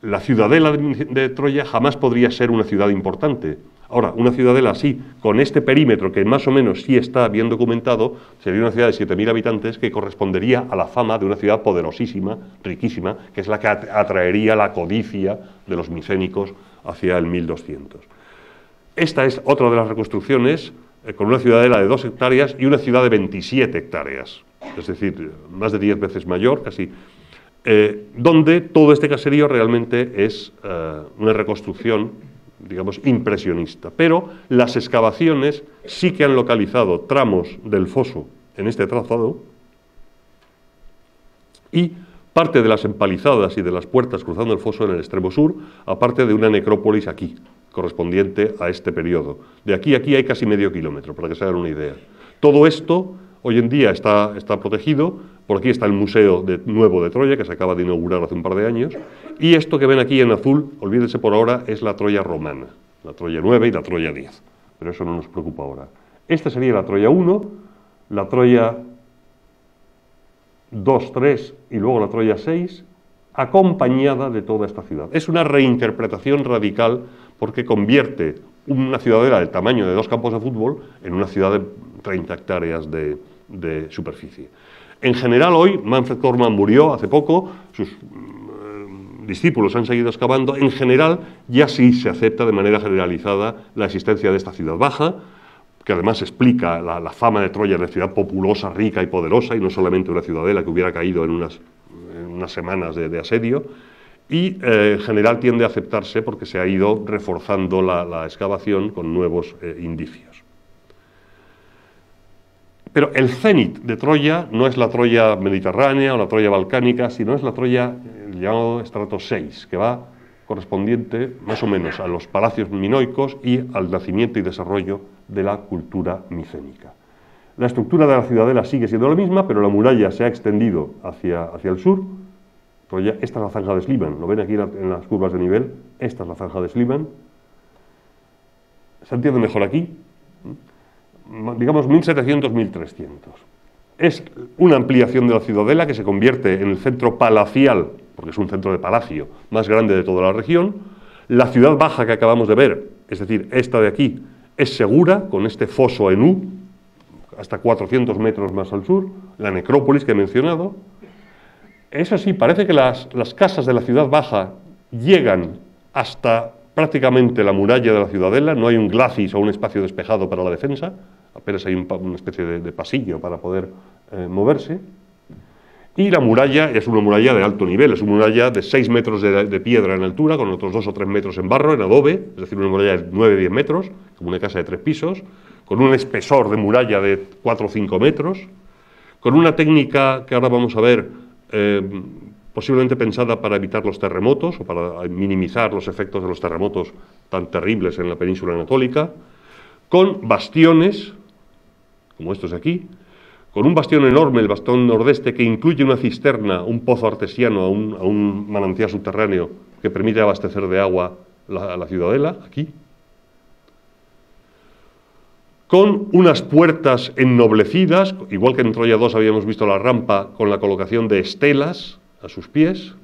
la ciudadela de Troya jamás podría ser una ciudad importante. Ahora, una ciudadela así, con este perímetro que más o menos sí está bien documentado, sería una ciudad de 7.000 habitantes que correspondería a la fama de una ciudad poderosísima, riquísima, que es la que atraería la codicia de los micénicos hacia el 1200. Esta es otra de las reconstrucciones, con una ciudadela de 2 hectáreas y una ciudad de 27 hectáreas, es decir, más de 10 veces mayor, casi, donde todo este caserío realmente es una reconstrucción, digamos, impresionista. Pero las excavaciones sí que han localizado tramos del foso en este trazado y parte de las empalizadas y de las puertas cruzando el foso en el extremo sur, aparte de una necrópolis aquí, correspondiente a este periodo. De aquí a aquí hay casi medio kilómetro, para que se hagan una idea. Todo esto hoy en día está protegido. Por aquí está el Museo Nuevo de Troya, que se acaba de inaugurar hace un par de años, y esto que ven aquí en azul, olvídense por ahora, es la Troya romana, la Troya 9 y la Troya 10, pero eso no nos preocupa ahora. Esta sería la Troya 1, la Troya 2, 3 y luego la Troya 6, acompañada de toda esta ciudad. Es una reinterpretación radical porque convierte una ciudadela del tamaño de 2 campos de fútbol en una ciudad de 30 hectáreas de superficie. En general hoy, Manfred Korfmann murió hace poco, sus discípulos han seguido excavando, en general ya sí se acepta de manera generalizada la existencia de esta ciudad baja, que además explica la fama de Troya de ciudad populosa, rica y poderosa, y no solamente una ciudadela que hubiera caído en unas semanas de asedio, y en general tiende a aceptarse porque se ha ido reforzando la excavación con nuevos indicios. Pero el cenit de Troya no es la Troya mediterránea o la Troya balcánica, sino es la Troya llamado estrato 6, que va correspondiente más o menos a los palacios minoicos y al nacimiento y desarrollo de la cultura micénica. La estructura de la ciudadela sigue siendo la misma, pero la muralla se ha extendido hacia el sur. Troya, esta es la zanja de Schliemann, lo ven aquí en las curvas de nivel, esta es la zanja de Schliemann. ¿Se entiende mejor aquí? Digamos 1700-1300. Es una ampliación de la ciudadela que se convierte en el centro palacial, porque es un centro de palacio, más grande de toda la región. La ciudad baja que acabamos de ver, es decir, esta de aquí, es segura, con este foso en U, hasta 400 metros más al sur, la necrópolis que he mencionado. Eso sí, parece que las casas de la ciudad baja llegan hasta prácticamente la muralla de la ciudadela, no hay un glacis o un espacio despejado para la defensa, apenas hay una especie de pasillo para poder moverse. Y la muralla es una muralla de alto nivel, es una muralla de 6 metros de piedra en altura, con otros 2 o 3 metros en barro, en adobe, es decir, una muralla de 9 o 10 metros, como una casa de 3 pisos, con un espesor de muralla de 4 o 5 metros, con una técnica que ahora vamos a ver, posiblemente pensada para evitar los terremotos o para minimizar los efectos de los terremotos tan terribles en la península anatólica, con bastiones, como estos de aquí, con un bastión enorme, el bastón nordeste, que incluye una cisterna, un pozo artesiano a un manantial subterráneo que permite abastecer de agua la ciudadela, aquí, con unas puertas ennoblecidas, igual que en Troya II habíamos visto la rampa con la colocación de estelas a sus pies,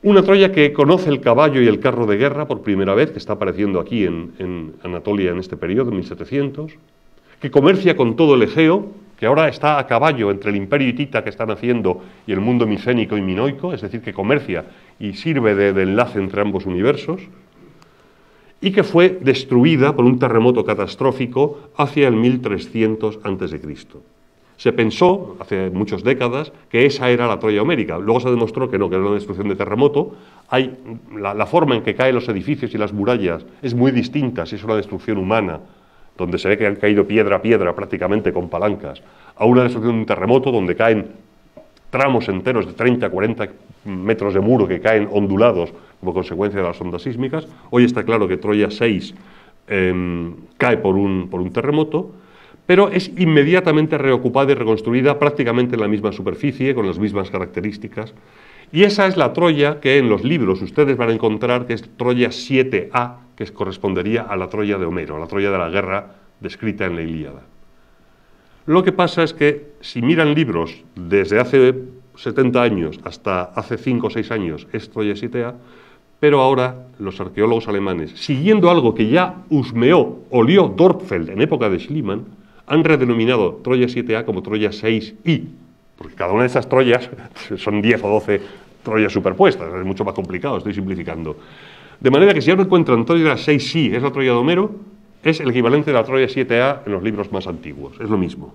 una Troya que conoce el caballo y el carro de guerra por primera vez, que está apareciendo aquí en Anatolia en este periodo, en 1700, que comercia con todo el Egeo, que ahora está a caballo entre el imperio hitita que están haciendo y el mundo micénico y minoico, es decir, que comercia y sirve de enlace entre ambos universos, y que fue destruida por un terremoto catastrófico hacia el 1300 a.C. Se pensó, hace muchas décadas, que esa era la Troya homérica. Luego se demostró que no, que era una destrucción de terremoto. La forma en que caen los edificios y las murallas es muy distinta si es una destrucción humana, donde se ve que han caído piedra a piedra prácticamente con palancas, a una destrucción de un terremoto donde caen tramos enteros de 30 a 40 metros de muro que caen ondulados como consecuencia de las ondas sísmicas. Hoy está claro que Troya 6 cae por un terremoto, pero es inmediatamente reocupada y reconstruida prácticamente en la misma superficie, con las mismas características. Y esa es la Troya que en los libros ustedes van a encontrar, que es Troya 7A, que correspondería a la Troya de Homero, a la Troya de la guerra descrita en la Ilíada. Lo que pasa es que si miran libros desde hace 70 años hasta hace 5 o 6 años, es Troya 7A, pero ahora los arqueólogos alemanes, siguiendo algo que ya husmeó o lió Dörpfeld en época de Schliemann, han redenominado Troya 7A como Troya 6I, porque cada una de esas Troyas son 10 o 12 Troyas superpuestas, es mucho más complicado, estoy simplificando. De manera que si ahora encuentran Troya 6I, es la Troya de Homero, es el equivalente de la Troya 7A en los libros más antiguos, es lo mismo.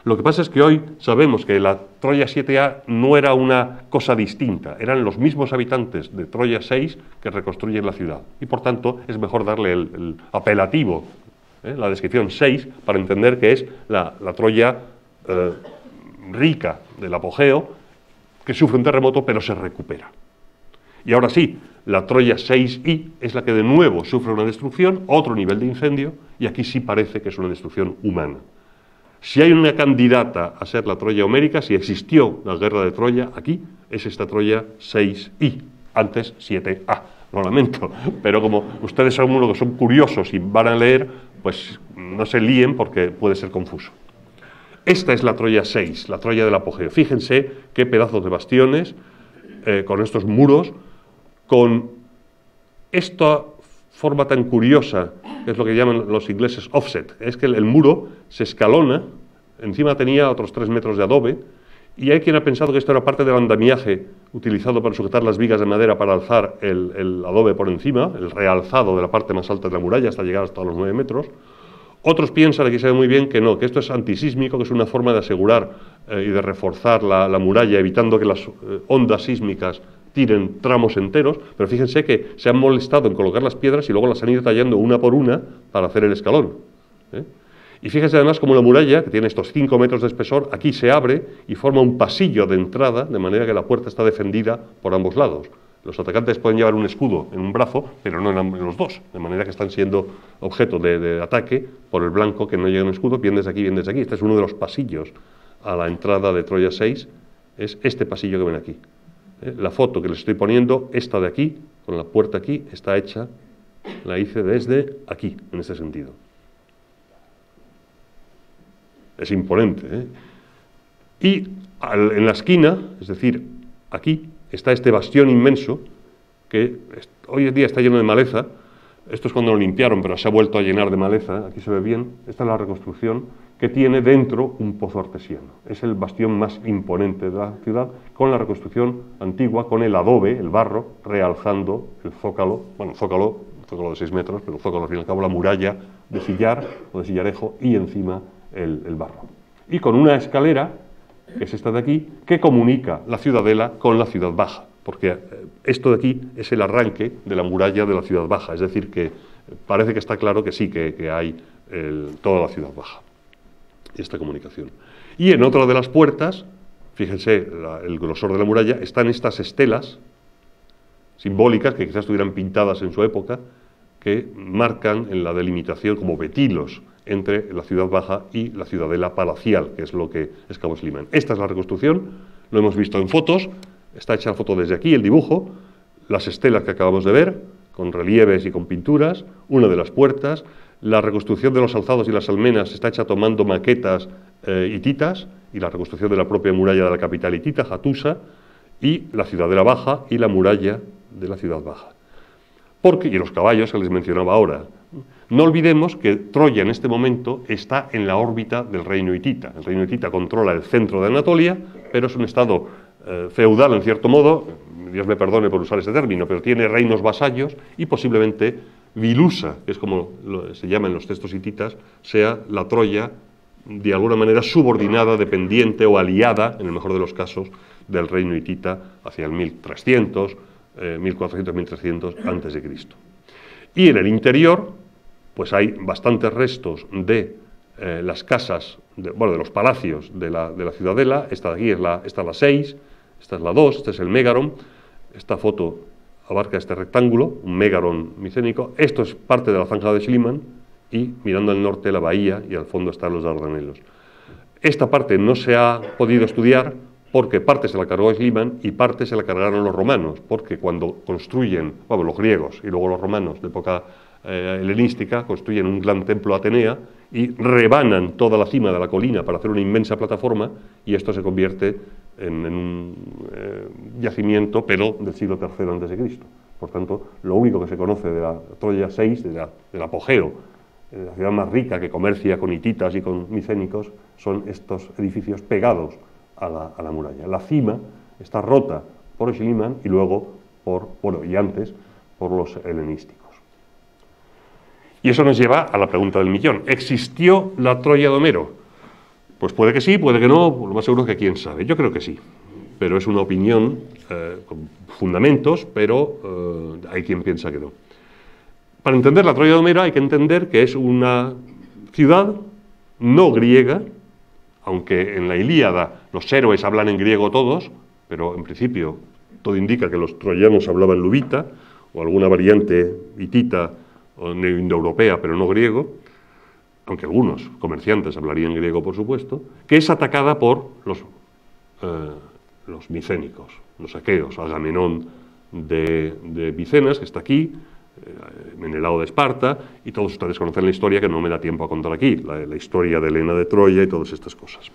Lo que pasa es que hoy sabemos que la Troya 7A no era una cosa distinta, eran los mismos habitantes de Troya 6 que reconstruyen la ciudad. Y por tanto es mejor darle el apelativo, la descripción 6, para entender que es la Troya rica del apogeo, que sufre un terremoto pero se recupera. Y ahora sí, la Troya 6I es la que de nuevo sufre una destrucción, otro nivel de incendio, y aquí sí parece que es una destrucción humana. Si hay una candidata a ser la Troya homérica, si existió la guerra de Troya, aquí es esta Troya 6I, antes 7A. Lo lamento, pero como ustedes son uno que son curiosos y van a leer, pues no se líen porque puede ser confuso. Esta es la Troya 6, la Troya del apogeo. Fíjense qué pedazos de bastiones, con estos muros, con esta forma tan curiosa, que es lo que llaman los ingleses offset. Es que el muro se escalona, encima tenía otros 3 metros de adobe, y hay quien ha pensado que esto era parte del andamiaje utilizado para sujetar las vigas de madera para alzar el adobe por encima, el realzado de la parte más alta de la muralla hasta llegar hasta los 9 metros. Otros piensan, aquí se ve muy bien, que no, que esto es antisísmico, que es una forma de asegurar y de reforzar la muralla, evitando que las ondas sísmicas tiren tramos enteros, pero fíjense que se han molestado en colocar las piedras y luego las han ido tallando una por una para hacer el escalón. Y fíjense además como la muralla, que tiene estos 5 metros de espesor, aquí se abre y forma un pasillo de entrada, de manera que la puerta está defendida por ambos lados. Los atacantes pueden llevar un escudo en un brazo, pero no en los dos, de manera que están siendo objeto de ataque por el blanco que no lleva un escudo, bien desde aquí, bien desde aquí. Este es uno de los pasillos a la entrada de Troya 6, es este pasillo que ven aquí. La foto que les estoy poniendo, esta de aquí, con la puerta aquí, está hecha, la hice desde aquí, en este sentido. Es imponente, Y en la esquina, es decir, aquí, está este bastión inmenso, que hoy en día está lleno de maleza. Esto es cuando lo limpiaron, pero se ha vuelto a llenar de maleza, aquí se ve bien. Esta es la reconstrucción, que tiene dentro un pozo artesiano. Es el bastión más imponente de la ciudad, con la reconstrucción antigua, con el adobe, el barro, realzando el zócalo, bueno, zócalo zócalo de 6 metros, pero el zócalo al fin y al cabo la muralla de sillar o de sillarejo y encima el barro. Y con una escalera, que es esta de aquí, que comunica la ciudadela con la ciudad baja, porque esto de aquí es el arranque de la muralla de la ciudad baja, es decir, que parece que está claro que sí, que hay toda la ciudad baja, esta comunicación. Y en otra de las puertas, fíjense el grosor de la muralla, están estas estelas simbólicas que quizás estuvieran pintadas en su época, que marcan en la delimitación como vetilos entre la ciudad baja y la ciudadela palacial, que es lo que es Cabo Schliemann. Esta es la reconstrucción, lo hemos visto en fotos, está hecha la foto desde aquí, el dibujo, las estelas que acabamos de ver, con relieves y con pinturas, una de las puertas, la reconstrucción de los alzados y las almenas está hecha tomando maquetas hititas, y la reconstrucción de la propia muralla de la capital hitita, Hattusa, y la ciudadela baja y la muralla de la ciudad baja. Y los caballos que les mencionaba ahora. No olvidemos que Troya en este momento está en la órbita del reino hitita. El reino hitita controla el centro de Anatolia, pero es un estado feudal en cierto modo, Dios me perdone por usar ese término, pero tiene reinos vasallos y posiblemente Vilusa, que es como se llama en los textos hititas, sea la Troya de alguna manera subordinada, dependiente o aliada, en el mejor de los casos, del reino hitita hacia el 1300, 1400, 1300 antes de Cristo. Y en el interior, pues hay bastantes restos de las casas, de los palacios de la ciudadela. Esta de aquí es la 6, esta es la 2, este es el Mégaron. Esta foto abarca este rectángulo, un Mégaron micénico. Esto es parte de la zanja de Schliemann y mirando al norte la bahía y al fondo están los Dardanelos. Esta parte no se ha podido estudiar porque parte se la cargó Schliemann y parte se la cargaron los romanos, porque cuando construyen, los griegos y luego los romanos de época helenística, construyen un gran templo Atenea y rebanan toda la cima de la colina para hacer una inmensa plataforma, y esto se convierte en un yacimiento, pero del siglo III a.C. Por tanto, lo único que se conoce de la Troya 6, del apogeo, la ciudad más rica que comercia con hititas y con micénicos, son estos edificios pegados a la muralla. La cima está rota por Schliemann y luego y antes por los helenísticos. Y eso nos lleva a la pregunta del millón. ¿Existió la Troya de Homero? Pues puede que sí, puede que no, lo más seguro es que quién sabe. Yo creo que sí, pero es una opinión con fundamentos, pero hay quien piensa que no. Para entender la Troya de Homero hay que entender que es una ciudad no griega, aunque en la Ilíada los héroes hablan en griego todos, pero en principio todo indica que los troyanos hablaban luvita, o alguna variante hitita o indoeuropea, pero no griego, aunque algunos comerciantes hablarían griego, por supuesto, que es atacada por los micénicos, los aqueos, Agamenón de Micenas, que está aquí, Menelao de Esparta, y todos ustedes conocen la historia que no me da tiempo a contar aquí, la historia de Helena de Troya y todas estas cosas.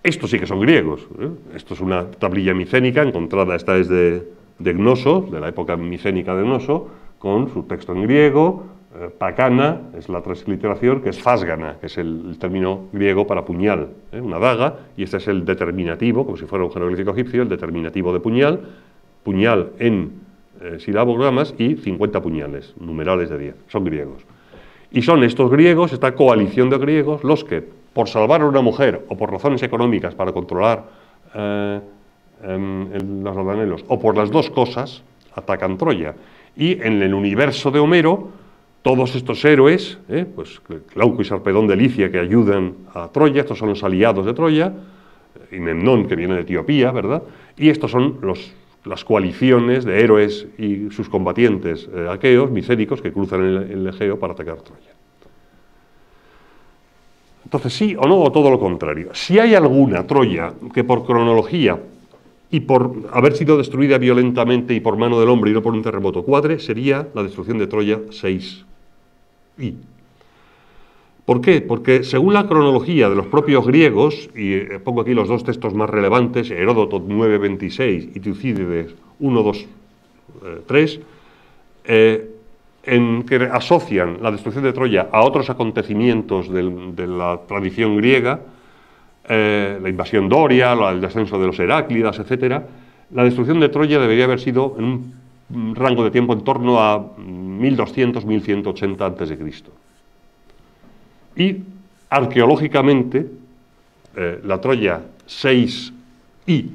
Estos sí que son griegos, Esto es una tablilla micénica encontrada, esta es de Gnoso, de la época micénica de Gnoso, con su texto en griego. Pacana es la transliteración, que es fasgana, que es el término griego para puñal, una daga, y este es el determinativo, como si fuera un jeroglífico egipcio, el determinativo de puñal en silabogramas y 50 puñales, numerales de 10, son griegos. Y son estos griegos, esta coalición de griegos, los que, por salvar a una mujer o por razones económicas para controlar los Dardanelos, o por las dos cosas, atacan Troya. Y en el universo de Homero, todos estos héroes, pues Glauco y Sarpedón de Licia, que ayudan a Troya, estos son los aliados de Troya, y Memnón, que viene de Etiopía, ¿verdad? Y estos son las coaliciones de héroes y sus combatientes aqueos, micénicos, que cruzan el Egeo para atacar Troya. Entonces, sí o no, o todo lo contrario. Si hay alguna Troya que por cronología y por haber sido destruida violentamente y por mano del hombre y no por un terremoto cuadre, sería la destrucción de Troya 6i. ¿Por qué? Porque según la cronología de los propios griegos, y pongo aquí los dos textos más relevantes, Heródoto 9.26 y Tucídides 1.2.3, en que asocian la destrucción de Troya a otros acontecimientos de la tradición griega, la invasión doria, el descenso de los Heráclidas, etc., la destrucción de Troya debería haber sido en un rango de tiempo en torno a 1200-1180 a.C. Y arqueológicamente, la Troya 6I,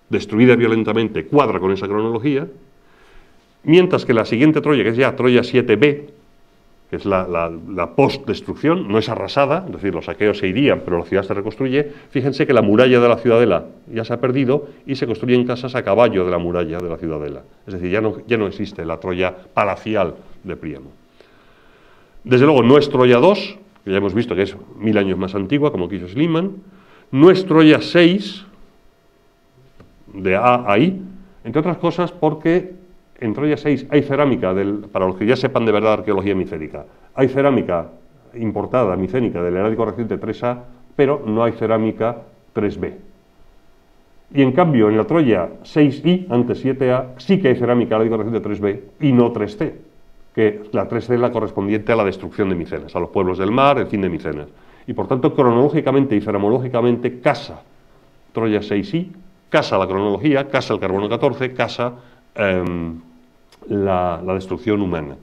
destruida violentamente, cuadra con esa cronología, mientras que la siguiente Troya, que es ya Troya 7B, que es la post-destrucción, no es arrasada, es decir, los aqueos se irían, pero la ciudad se reconstruye. Fíjense que la muralla de la ciudadela ya se ha perdido y se construyen casas a caballo de la muralla de la ciudadela. Es decir, ya no existe la Troya palacial de Príamo. Desde luego, no es Troya 2, que ya hemos visto que es 1000 años más antigua, como quiso Schliemann. No es Troya 6, de A a I, entre otras cosas porque en Troya 6 hay cerámica, para los que ya sepan de verdad arqueología micénica, hay cerámica importada micénica del Herádico reciente 3A, pero no hay cerámica 3B. Y en cambio, en la Troya 6I, antes 7A, sí que hay cerámica Herádico reciente 3B y no 3C, que la 3C es la correspondiente a la destrucción de Micenas, a los pueblos del mar, el fin de Micenas. Y por tanto, cronológicamente y ceramológicamente casa Troya 6I, casa la cronología, casa el carbono 14, casa la destrucción humana.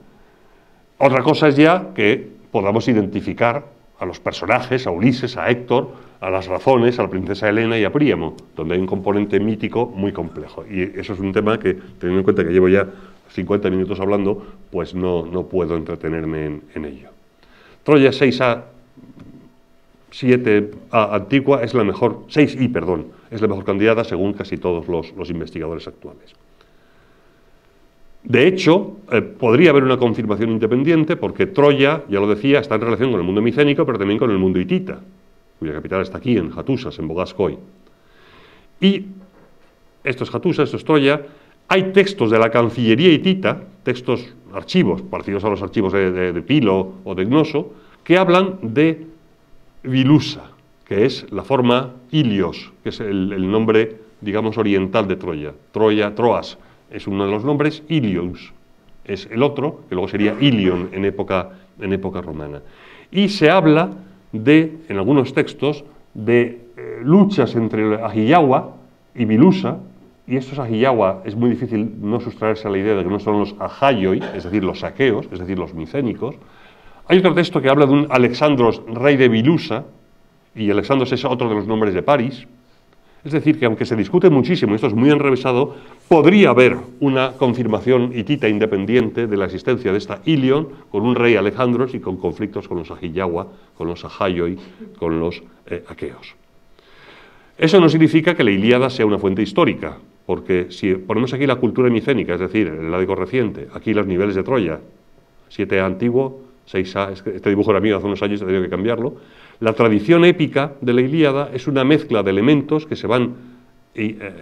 Otra cosa es ya que podamos identificar a los personajes, a Ulises, a Héctor, a las razones, a la princesa Helena y a Príamo, donde hay un componente mítico muy complejo. Y eso es un tema que, teniendo en cuenta que llevo ya 50 minutos hablando, pues no puedo entretenerme en ello. Troya 6A, 7A antigua es la mejor, 6I, perdón, es la mejor candidata según casi todos los investigadores actuales. De hecho, podría haber una confirmación independiente porque Troya, ya lo decía, está en relación con el mundo micénico, pero también con el mundo hitita, cuya capital está aquí, en Hattusas, en Bogascoy. Y esto es Hattusa, esto es Troya. Hay textos de la Cancillería hitita, textos, archivos, parecidos a los archivos de Pilo o de Gnoso, que hablan de Vilusa, que es la forma Ilios, que es el nombre, digamos, oriental de Troya. Troas es uno de los nombres, Ilios es el otro, que luego sería Ilion en época romana. Y se habla en algunos textos, de luchas entre Ahiyawa y Vilusa, y estos Ahiyawa es muy difícil no sustraerse a la idea de que no son los Ahaioi, es decir, los aqueos, es decir, los micénicos. Hay otro texto que habla de un Alexandros, rey de Vilusa, y Alexandros es otro de los nombres de París. Es decir, que aunque se discute muchísimo, y esto es muy enrevesado, podría haber una confirmación hitita independiente de la existencia de esta Ilion, con un rey Alejandros y con conflictos con los Ahiyawa, con los Ahaioi, con los aqueos. Eso no significa que la Ilíada sea una fuente histórica, porque si ponemos aquí la cultura micénica, es decir, el Herádico reciente, aquí los niveles de Troya, 7A antiguo, 6A, este dibujo era mío hace unos años, he tenido que cambiarlo. La tradición épica de la Ilíada es una mezcla de elementos que se van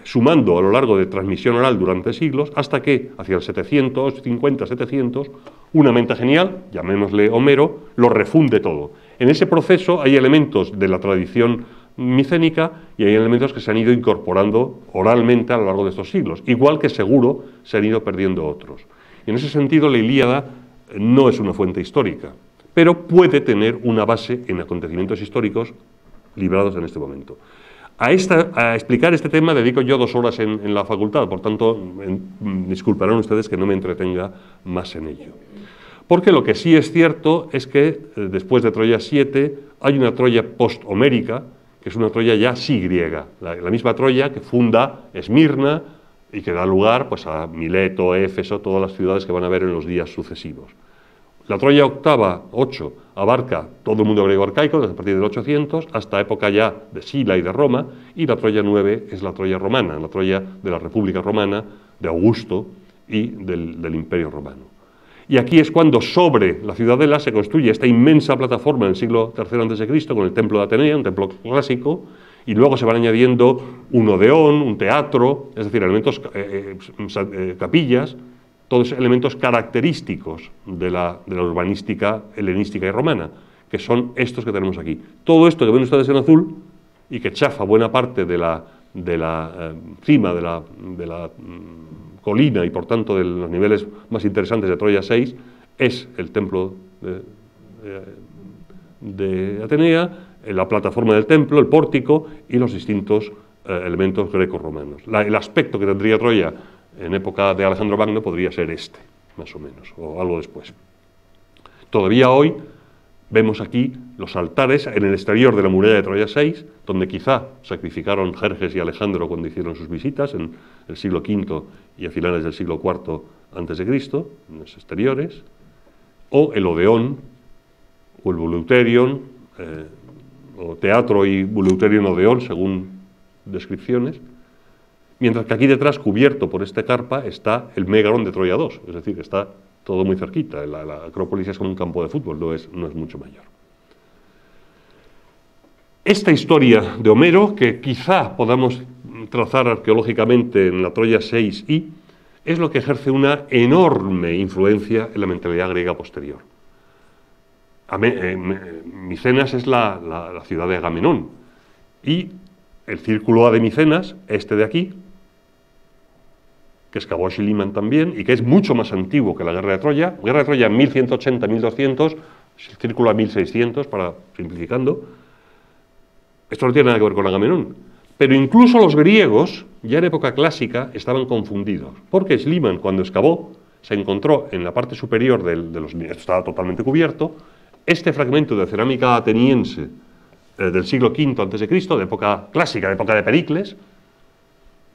sumando a lo largo de transmisión oral durante siglos, hasta que, hacia el 750-700, una mente genial, llamémosle Homero, lo refunde todo. En ese proceso hay elementos de la tradición micénica y hay elementos que se han ido incorporando oralmente a lo largo de estos siglos, igual que seguro se han ido perdiendo otros. Y en ese sentido la Ilíada no es una fuente histórica, pero puede tener una base en acontecimientos históricos librados en este momento. A explicar este tema dedico yo 2 horas en la facultad, por tanto, disculparán ustedes que no me entretenga más en ello. Porque lo que sí es cierto es que después de Troya 7 hay una Troya post-homérica, que es una Troya ya sí griega, la misma Troya que funda Esmirna y que da lugar pues, a Mileto, Éfeso, todas las ciudades que van a ver en los días sucesivos. La Troya octava, 8, abarca todo el mundo griego-arcaico, desde a partir del 800, hasta época ya de Sila y de Roma, y la Troya 9 es la Troya romana, la Troya de la República Romana, de Augusto y del Imperio Romano. Y aquí es cuando sobre la ciudadela se construye esta inmensa plataforma en el siglo III a.C. con el templo de Atenea, un templo clásico, y luego se van añadiendo un odeón, un teatro, es decir, elementos, capillas, todos elementos característicos de la urbanística helenística y romana, que son estos que tenemos aquí. Todo esto que ven ustedes en azul y que chafa buena parte de la cima de la colina y por tanto de los niveles más interesantes de Troya 6, es el templo de Atenea, la plataforma del templo, el pórtico y los distintos elementos greco-romanos. El aspecto que tendría Troya en época de Alejandro Magno podría ser este, más o menos, o algo después. Todavía hoy vemos aquí los altares en el exterior de la muralla de Troya 6, donde quizá sacrificaron Jerjes y Alejandro cuando hicieron sus visitas en el siglo V y a finales del siglo IV a.C., en los exteriores, o el Odeón, o el Buleuterion, o Teatro y Buleuterion Odeón, según descripciones, mientras que aquí detrás, cubierto por este carpa, está el Megaron de Troya 2, es decir, está todo muy cerquita. La Acrópolis es como un campo de fútbol, no es mucho mayor. Esta historia de Homero, que quizá podamos trazar arqueológicamente en la Troya 6i, es lo que ejerce una enorme influencia en la mentalidad griega posterior. Micenas es la ciudad de Agamenón, y el círculo A de Micenas, este de aquí, que excavó Schliemann también, y que es mucho más antiguo que la Guerra de Troya. Guerra de Troya 1180-1200, el círculo A 1600, para simplificando. Esto no tiene nada que ver con Agamenón. Pero incluso los griegos, ya en época clásica, estaban confundidos, porque Schliemann, cuando excavó, se encontró en la parte superior de los... Esto estaba totalmente cubierto, este fragmento de cerámica ateniense del siglo V a.C., de época clásica, de época de Pericles,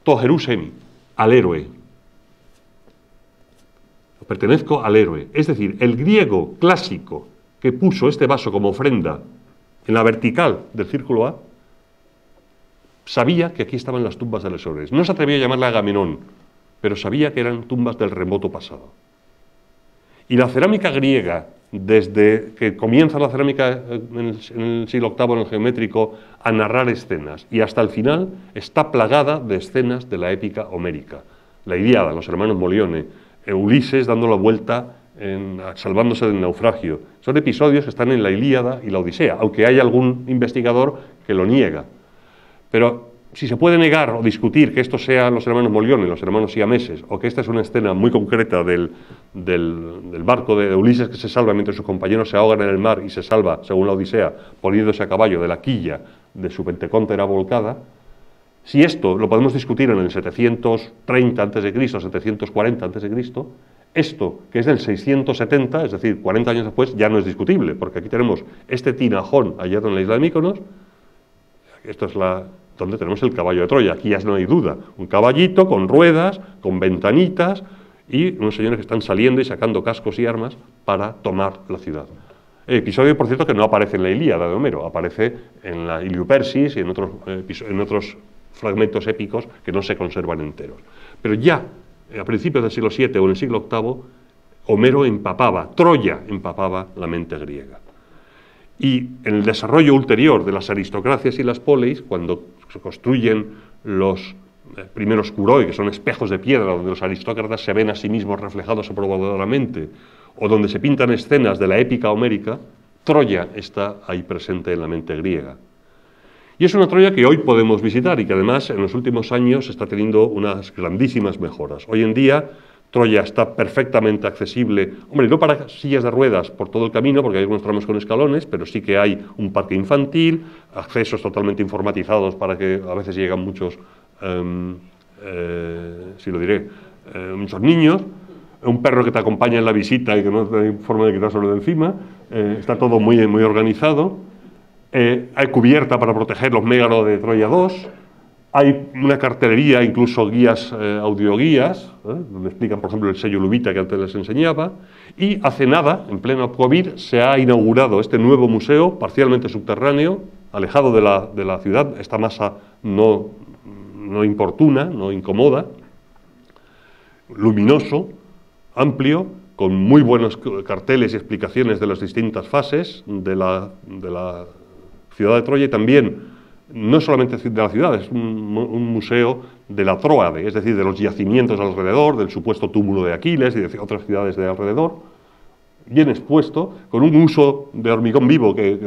to Jerusemi, al héroe. Pertenezco al héroe. Es decir, el griego clásico que puso este vaso como ofrenda en la vertical del círculo A, sabía que aquí estaban las tumbas de los héroes. No se atrevió a llamarla Agamenón, pero sabía que eran tumbas del remoto pasado. Y la cerámica griega, desde que comienza la cerámica en el siglo VIII, en el geométrico, a narrar escenas, y hasta el final, está plagada de escenas de la épica homérica. La Ilíada, los hermanos Molione, Ulises dando la vuelta, salvándose del naufragio. Son episodios que están en la Ilíada y la Odisea, aunque hay algún investigador que lo niega. Pero si se puede negar o discutir que estos sean los hermanos Molione, los hermanos siameses, o que esta es una escena muy concreta del barco de Ulises que se salva mientras sus compañeros se ahogan en el mar y se salva, según la Odisea, poniéndose a caballo de la quilla de su pentecóntera volcada, si esto lo podemos discutir en el 730 a.C., 740 a.C., esto, que es del 670, es decir, 40 años después, ya no es discutible, porque aquí tenemos este tinajón hallado en la isla de Míconos, esto es donde tenemos el caballo de Troya, aquí ya no hay duda, un caballito con ruedas, con ventanitas, y unos señores que están saliendo y sacando cascos y armas para tomar la ciudad. Episodio, por cierto, que no aparece en la Ilíada de Homero, aparece en la Iliupersis y en otros fragmentos épicos que no se conservan enteros. Pero ya a principios del siglo VII o en el siglo VIII, Homero Troya empapaba la mente griega. Y en el desarrollo ulterior de las aristocracias y las poleis, cuando se construyen los primeros curoi, que son espejos de piedra donde los aristócratas se ven a sí mismos reflejados aprobadoramente, o donde se pintan escenas de la épica homérica, Troya está ahí presente en la mente griega. Y es una Troya que hoy podemos visitar y que además en los últimos años está teniendo unas grandísimas mejoras. Hoy en día Troya está perfectamente accesible, hombre, no para sillas de ruedas por todo el camino, porque hay algunos tramos con escalones, pero sí que hay un parque infantil, accesos totalmente informatizados para que a veces llegan muchos, muchos niños, un perro que te acompaña en la visita y que no hay forma de quitárselo de encima, está todo muy organizado. Hay cubierta para proteger los mégaros de Troya 2, hay una cartelería, incluso guías, audioguías, donde explican, por ejemplo, el sello Lubita que antes les enseñaba, y hace nada, en pleno COVID, se ha inaugurado este nuevo museo, parcialmente subterráneo, alejado de la ciudad, esta masa no importuna, no incomoda, luminoso, amplio, con muy buenos carteles y explicaciones de las distintas fases de la ciudad de Troya, y también, no solamente de la ciudad, es un museo de la Tróade, es decir, de los yacimientos alrededor, del supuesto túmulo de Aquiles y de otras ciudades de alrededor, bien expuesto, con un uso de hormigón vivo que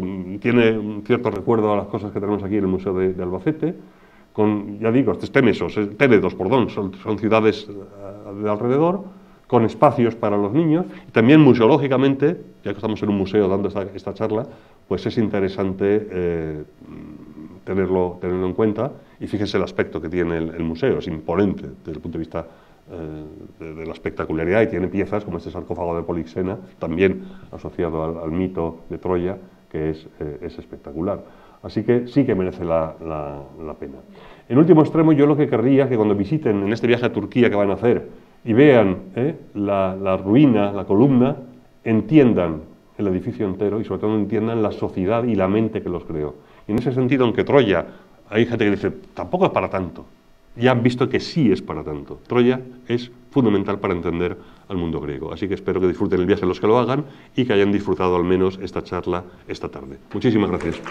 tiene un cierto recuerdo a las cosas que tenemos aquí en el Museo de Albacete, con, ya digo, estos Ténedos, son ciudades de alrededor, con espacios para los niños, y también museológicamente, ya que estamos en un museo dando esta charla, pues es interesante tenerlo en cuenta, y fíjense el aspecto que tiene el museo, es imponente desde el punto de vista de la espectacularidad, y tiene piezas como este sarcófago de Polixena, también asociado al mito de Troya, que es espectacular. Así que sí que merece la pena. En último extremo, yo lo que querría que cuando visiten en este viaje a Turquía que van a hacer y vean la ruina, la columna, entiendan el edificio entero y sobre todo entiendan la sociedad y la mente que los creó. Y en ese sentido, aunque Troya, hay gente que dice, tampoco es para tanto, ya han visto que sí es para tanto. Troya es fundamental para entender al mundo griego. Así que espero que disfruten el viaje los que lo hagan y que hayan disfrutado al menos esta charla esta tarde. Muchísimas gracias.